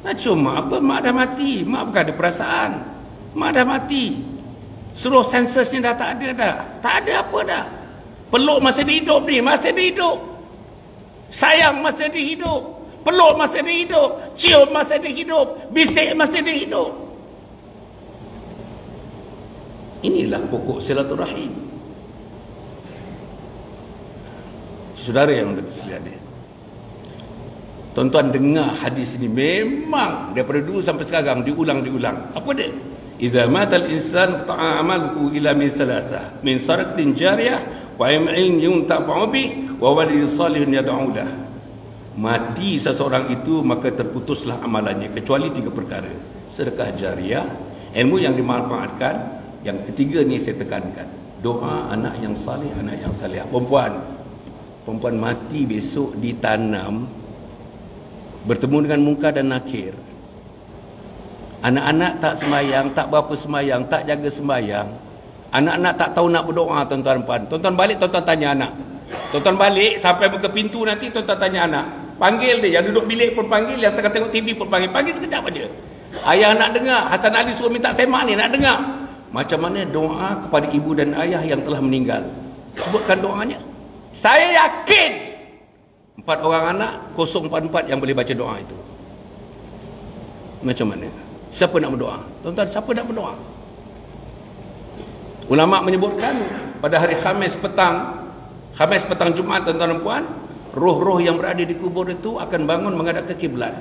Nak cium mak apa? Mak dah mati. Mak bukan ada perasaan. Mak dah mati. Seluruh sensasnya dah tak ada dah. Tak ada apa dah. Peluk masa dia hidup ni, masa dia hidup. Sayang masa dia hidup. Peluk masa dia hidup, cium masa dia hidup, bisik masa dia hidup. Inilah pokok silaturahim. Saudara yang bersedia, tuan-tuan dengar hadis ini, memang daripada dulu sampai sekarang diulang. Apa dia? idza mata al-insan ta'a amaluhu ila min thalathah min sadaqatin jariyah wa ilmin yuntafa'u bih wa walidin salihin yad'u lahu. Mati seseorang itu maka terputuslah amalannya kecuali 3 perkara: sedekah jariah, ilmu yang dimanfaatkan, yang ketiga ni saya tekankan, doa anak yang saleh, anak yang salihah. Perempuan mati besok ditanam bertemu dengan munkar dan nakir. Anak-anak tak sembahyang, tak berapa sembahyang, tak jaga sembahyang. Anak-anak tak tahu nak berdoa, tuan-tuan puan. Tuan-tuan balik, tuan-tuan tanya anak. Tuan-tuan balik sampai buka pintu nanti, tuan-tuan tanya anak. Panggil dia, yang duduk bilik pun panggil, yang tengah tengok TV pun panggil. Panggil sekejap aja. Ayah nak dengar, Hasan Ali suruh minta semak ni, nak dengar. Macam mana doa kepada ibu dan ayah yang telah meninggal? Sebutkan doanya. Saya yakin 4 orang anak 044 yang boleh baca doa itu. Macam mana? Siapa nak berdoa? Tuan-tuan, siapa nak berdoa? Ulama menyebutkan pada hari Khamis petang Jumaat, tuan-tuan dan puan, roh-roh yang berada di kubur itu akan bangun menghadap ke kiblat.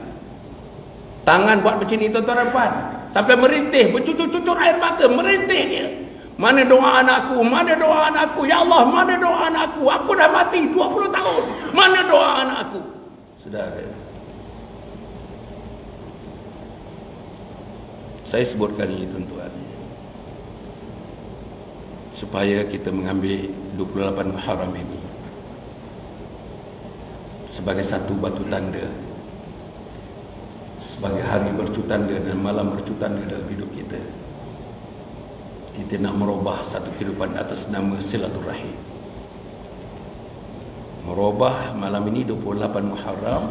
Tangan buat macam ni, tuan-tuan dan puan, sampai merintih, bercucur-cucur air mata, merintih dia. Mana doa anakku? Mana doa anakku? Ya Allah, mana doa anakku? Aku dah mati 20 tahun. Mana doa anakku? Saudara, saya sebutkan ini, tuan-tuan, supaya kita mengambil 28 Muharram ini sebagai satu batu tanda, sebagai hari bercutanda dan malam bercutanda dalam hidup kita. Kita nak merubah satu kehidupan atas nama silaturahim. Merubah malam ini 28 Muharram,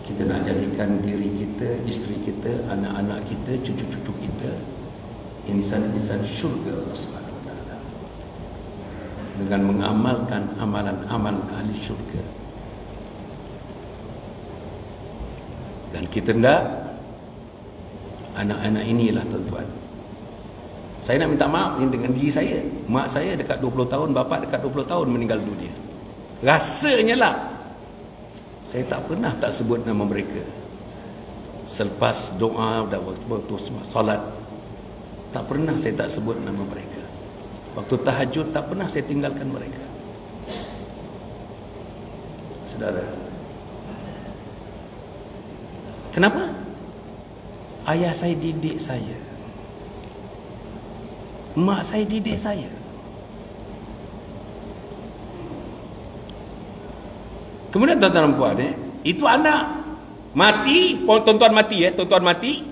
kita nak jadikan diri kita, isteri kita, anak-anak kita, cucu-cucu kita insan-insan syurga Allah Subhanahu wa taala dengan mengamalkan amalan-amalan ahli syurga. Dan kita hendak anak-anak inilah, tuan-tuan, saya nak minta maaf ni dengan diri saya. Mak saya dekat 20 tahun, bapa dekat 20 tahun meninggal dunia. Rasanya lah saya tak pernah tak sebut nama mereka. Selepas doa dan waktu solat, tak pernah saya tak sebut nama mereka. Waktu tahajud tak pernah saya tinggalkan mereka. Saudara, kenapa? Ayah saya didik saya, mak saya didik saya. Kemudian tuan-tuan dan puan, itu anak mati, tuan-tuan mati, tuan-tuan mati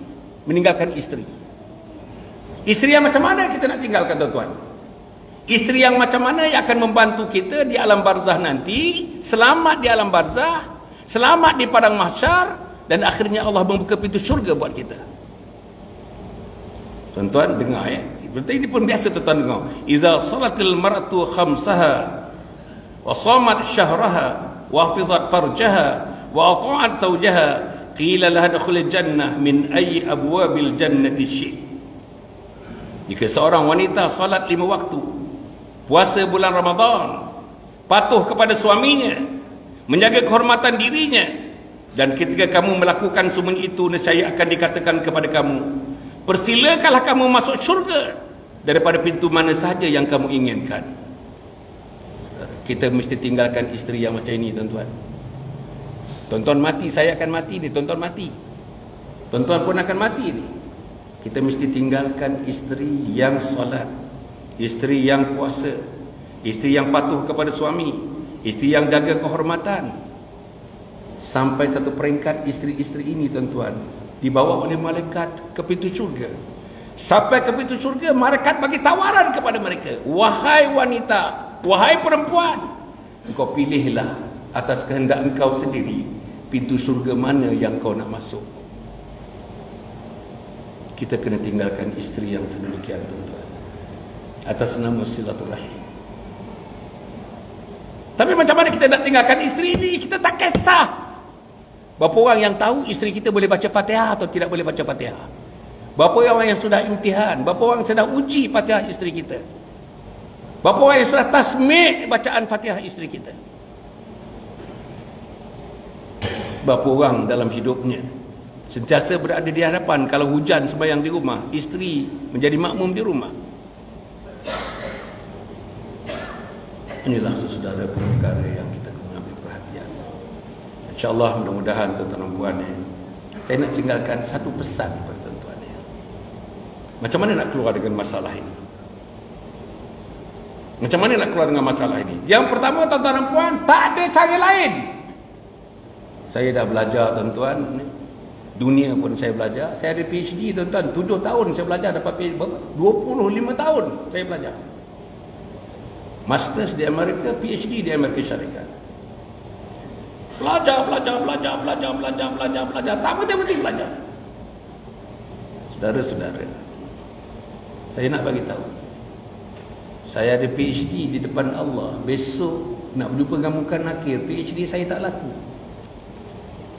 meninggalkan isteri. Isteri yang macam mana kita nak tinggalkan, tuan-tuan? Isteri yang macam mana yang akan membantu kita di alam barzah nanti, selamat di alam barzah, selamat di padang mahsyar, dan akhirnya Allah membuka pintu syurga buat kita. Tuan-tuan dengar ya. Betul, ini pun biasa tuan-tuan dengar. Iza salatil mar'atu khamsaha wa shamat syahraha wa hafizat farjaha wa ata'at zawjaha qila laha dukhulil jannah min ayyi abwabil jannati syi'. Jika seorang wanita salat 5 waktu, puasa bulan Ramadan, patuh kepada suaminya, menjaga kehormatan dirinya, dan ketika kamu melakukan semua itu, nescaya akan dikatakan kepada kamu, persilakanlah kamu masuk syurga daripada pintu mana sahaja yang kamu inginkan. Kita mesti tinggalkan isteri yang macam ini, tuan-tuan. Tuan-tuan mati, saya akan mati ni, tuan-tuan mati. Tuan-tuan pun akan mati ni. Kita mesti tinggalkan isteri yang solat, isteri yang puasa, isteri yang patuh kepada suami, isteri yang jaga kehormatan. Sampai satu peringkat isteri-isteri ini, tuan-tuan, dibawa oleh malaikat ke pintu syurga. Sampai ke pintu syurga, malaikat bagi tawaran kepada mereka, wahai wanita, wahai perempuan, engkau pilihlah atas kehendak engkau sendiri pintu syurga mana yang kau nak masuk. Kita kena tinggalkan isteri yang sedemikian, tuan-tuan, atas nama silaturahim. Tapi macam mana kita nak tinggalkan isteri ini? Kita tak kisah. Berapa orang yang tahu isteri kita boleh baca Fatihah atau tidak boleh baca Fatihah? Berapa orang yang sudah imtihan? Berapa orang yang sedang uji Fatihah isteri kita? Berapa orang yang sudah tasmik bacaan Fatihah isteri kita? Berapa orang dalam hidupnya Sentiasa berada di hadapan. Kalau hujan sembahyang di rumah, isteri menjadi makmum di rumah. Inilah saudara perkara yang kita kena ambil perhatian. InsyaAllah mudah-mudahan tuan-tuan dan puan, saya nak tinggalkan satu pesan kepada tuan-tuan. Macam mana nak keluar dengan masalah ini? Macam mana nak keluar dengan masalah ini? Yang pertama, tuan-tuan dan puan, tak ada cara lain. Saya dah belajar, tuan-tuan. Dunia pun saya belajar. Saya ada PhD, tuan-tuan. 7 tahun saya belajar, dapat PhD. 25 tahun saya belajar. Masters di Amerika, PhD di Amerika Syarikat. Belajar. Tak berhenti belajar. Saudara-saudara, saya nak bagi tahu. Saya ada PhD di depan Allah. Besok nak berjumpa dengan muka nakir, PhD saya tak laku.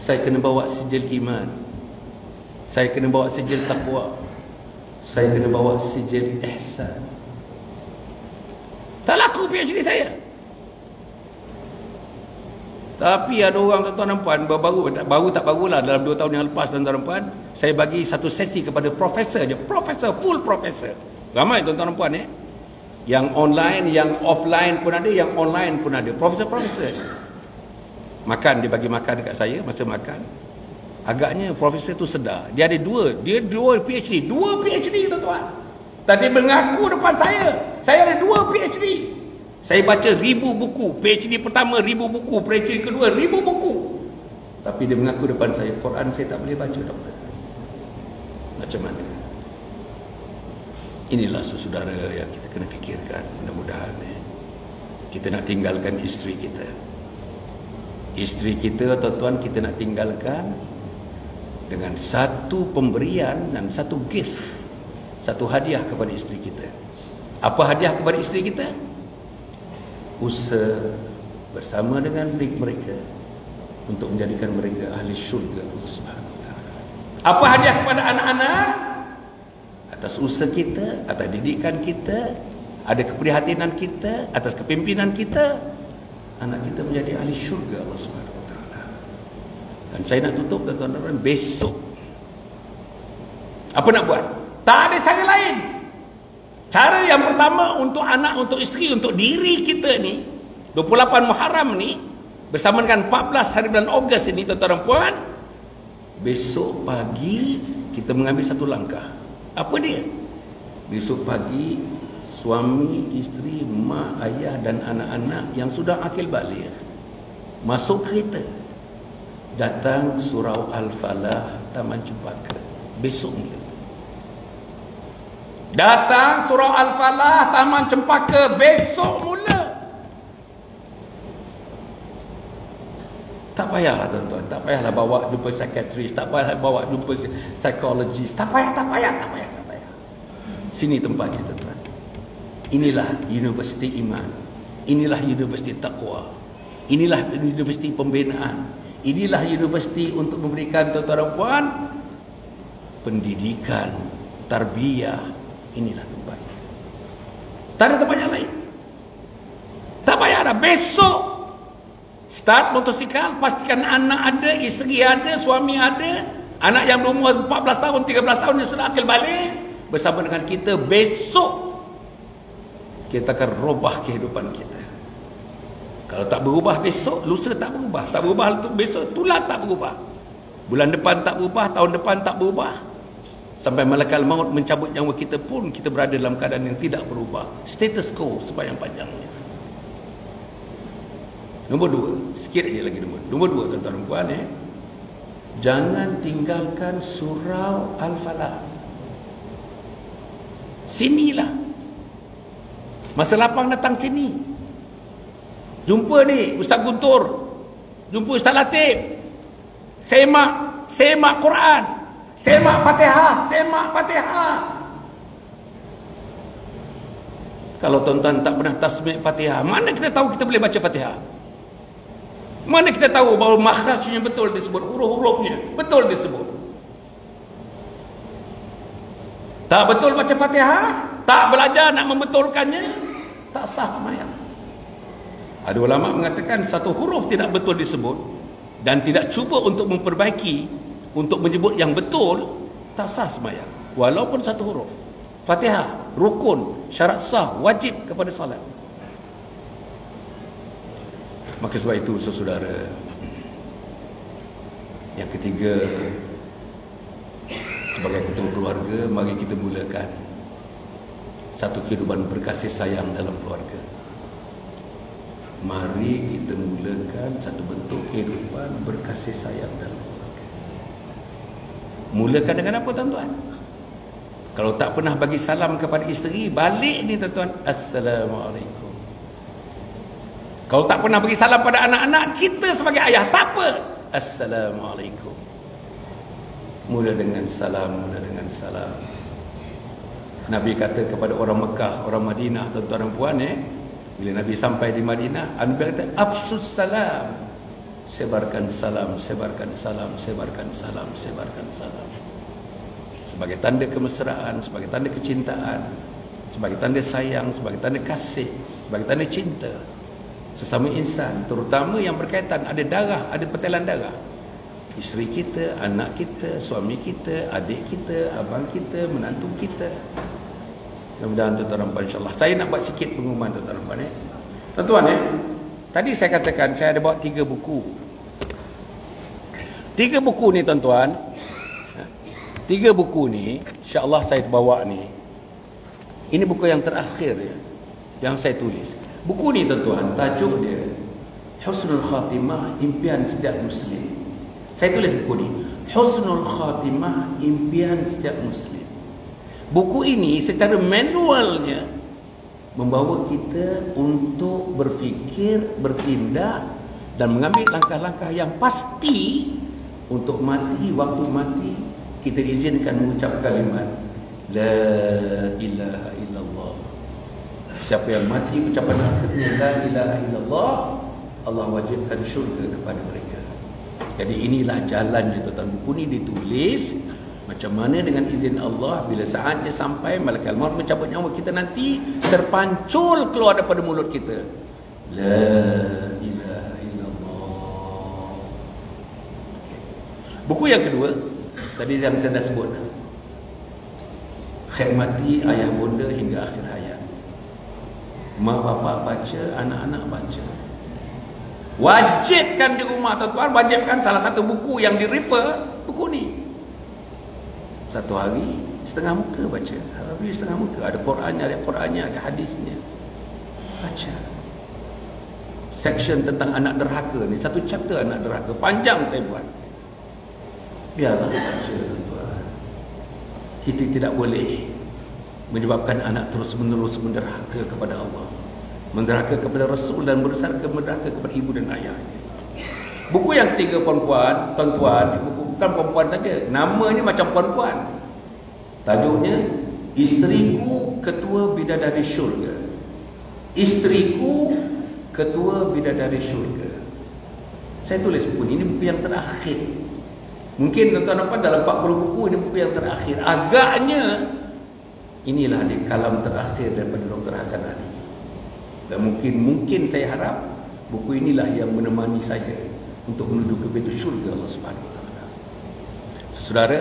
Saya kena bawa sijil iman. Saya kena bawa sijil taqwa. Saya kena bawa sijil ihsan. Tak laku PhD saya. Tapi ada orang, tuan-tuan dan puan, barulah dalam 2 tahun yang lepas, tuan-tuan dan puan, saya bagi satu sesi kepada profesor je. Profesor, full profesor. Ramai tuan-tuan dan puan yang online, yang offline pun ada, yang online pun ada. Profesor-profesor. Makan, dia bagi makan dekat saya masa makan. Agaknya profesor tu sedar. Dia ada dua PhD. 2 PhD, tuan-tuan. Tadi mengaku depan saya. Saya ada 2 PhD. Saya baca 1000 buku. PhD pertama 1000 buku. PhD kedua 1000 buku. Tapi dia mengaku depan saya, Quran saya tak boleh baca, doktor. Macam mana? Inilah saudara yang kita kena fikirkan. Mudah-mudahan kita nak tinggalkan isteri kita. Isteri kita, tuan-tuan, kita nak tinggalkan dengan satu pemberian dan satu gift, satu hadiah kepada isteri kita. Apa hadiah kepada isteri kita? Usaha bersama dengan mereka untuk menjadikan mereka ahli syurga Allah Subhanahu Wa Taala. Apa hadiah kepada anak-anak? Atas usaha kita, atas didikan kita, ada keprihatinan kita, atas kepimpinan kita, anak kita menjadi ahli syurga Allah Subhanahu Wa Taala. Dan saya nak tutup, tuan-tuan, besok. Apa nak buat? Tak ada cara lain. Cara yang pertama untuk anak, untuk isteri, untuk diri kita ni, 28 Muharram ni, bersama dengan 14 hari bulan Ogos ini, tuan-tuan dan puan, besok pagi kita mengambil satu langkah. Apa dia? Besok pagi, suami, isteri, mak, ayah dan anak-anak yang sudah akil baligh masuk kereta, datang surau Al-Falah, Taman Cempaka. Besok mula. Datang surau Al-Falah, Taman Cempaka, besok mula. Tak payahlah, tuan-tuan. Tak payahlah bawa jumpa psikiatris. Tak payahlah bawa jumpa psikologis. Tak payah. Sini tempatnya, tuan-tuan. Inilah Universiti Iman. Inilah Universiti Taqwa. Inilah Universiti Pembinaan. Inilah universiti untuk memberikan, tuan-tuan dan puan, pendidikan, tarbiyah. Inilah tempat. Tak ada tempat yang lain. Tak payah dah. Besok start motosikal. Pastikan anak ada, isteri ada, suami ada. Anak yang berumur 14 tahun, 13 tahun yang sudah akil balik, bersama dengan kita. Besok kita akan robah kehidupan kita. Kalau tak berubah besok, lusa tak berubah. Tak berubah besok, itulah tak berubah. Bulan depan tak berubah, tahun depan tak berubah. Sampai malaikat maut mencabut nyawa kita pun, kita berada dalam keadaan yang tidak berubah. Status quo sepanjang panjangnya. Nombor 2, sikit aja lagi nombor 2, tuan-tuan dan puan, jangan tinggalkan surau Al-Falah. Sinilah. Masa lapang datang sini. Jumpa ni Ustaz Guntur, jumpa Ustaz Latif. Semak Quran. Semak Fatihah. Kalau tuan-tuan tak pernah tasbih Fatihah, mana kita tahu kita boleh baca Fatihah? Mana kita tahu bahawa makhrajnya betul disebut, huruf-hurufnya betul disebut? Tak betul baca Fatihah, tak belajar nak membetulkannya, tak sah sembahyang. Ada ulama mengatakan satu huruf tidak betul disebut dan tidak cuba untuk memperbaiki, untuk menyebut yang betul, tak sah sembahyang. Walaupun satu huruf. Fatihah, rukun, syarat sah, wajib kepada salat. Maka sebab itu saudara, yang ketiga, sebagai ketua keluarga, mari kita mulakan satu kehidupan berkasih sayang dalam keluarga. Mari kita mulakan satu bentuk kehidupan berkasih sayang dalam keluarga. Mulakan dengan apa, tuan-tuan? Kalau tak pernah bagi salam kepada isteri, balik ni tuan-tuan, Assalamualaikum. Kalau tak pernah bagi salam pada anak-anak, kita sebagai ayah, tak apa, Assalamualaikum. Mula dengan salam, mula dengan salam. Nabi kata kepada orang Mekah, orang Madinah, tuan-tuan dan puan, bila Nabi sampai di Madinah, Nabi kata, Afshus salam. Sebarkan salam, sebarkan salam, sebarkan salam, sebarkan salam. Sebagai tanda kemesraan, sebagai tanda kecintaan, sebagai tanda sayang, sebagai tanda kasih, sebagai tanda cinta sesama insan, terutama yang berkaitan ada darah, ada pertelan darah. Isteri kita, anak kita, suami kita, adik kita, abang kita, menantu kita. Mudah-mudahan tuan-tuan dan insya-Allah. Saya nak buat sikit pengumuman tuan-tuan dan tuan-tuan. Tadi saya katakan saya ada bawa 3 buku. 3 buku ni tuan-tuan. 3 buku ni insya-Allah saya bawa ni. Ini buku yang terakhir yang saya tulis. Buku ni tuan-tuan, tajuk dia Husnul Khatimah, Impian Setiap Muslim. Saya tulis buku ni, Husnul Khatimah, Impian Setiap Muslim. Buku ini secara manualnya membawa kita untuk berfikir, bertindak dan mengambil langkah-langkah yang pasti untuk mati. Waktu mati kita diizinkan mengucap kalimat La ilaha illallah. Siapa yang mati ucapan akhirnya La ilaha illallah, Allah wajibkan syurga kepada mereka. Jadi inilah jalannya tuan-tuan. Buku ni ditulis macam mana dengan izin Allah, bila saatnya sampai malaikat maut mencabut nyawa kita nanti, terpancul keluar daripada mulut kita La ilaha illallah. Buku yang kedua tadi yang saya dah sebut, Khidmati Ayah Bunda Hingga Akhir Hayat. Mak bapak baca, anak-anak baca. Wajibkan di rumah tuan-tuan, wajibkan salah satu buku yang di-refer, buku ni. Satu hari setengah muka baca, hari setengah muka, ada Qurannya, ada hadisnya. Baca. Section tentang anak derhaka ni, satu chapter anak derhaka, panjang saya buat. Biarlah baca tuan-tuan. Kita tidak boleh menyebabkan anak terus-menerus menderhaka kepada Allah, menderhaka kepada Rasul, dan menderhaka kepada ibu dan ayahnya. Buku yang ketiga puan-puan, tuan-tuan, buku bukan perempuan saja, namanya macam perempuan. Tajuknya Isteriku Ketua Bidadari Syurga. Isteriku Ketua Bidadari Syurga. Saya tulis buku ini buku yang terakhir. Mungkin tuan-tuan nampak dalam 40 buku ini buku yang terakhir. Agaknya inilah di kalam terakhir daripada Dr. Hasan Ali. Dan mungkin saya harap buku inilah yang menemani saya untuk menuju ke pintu syurga Allah Subhanahu Wa Taala. Saudara,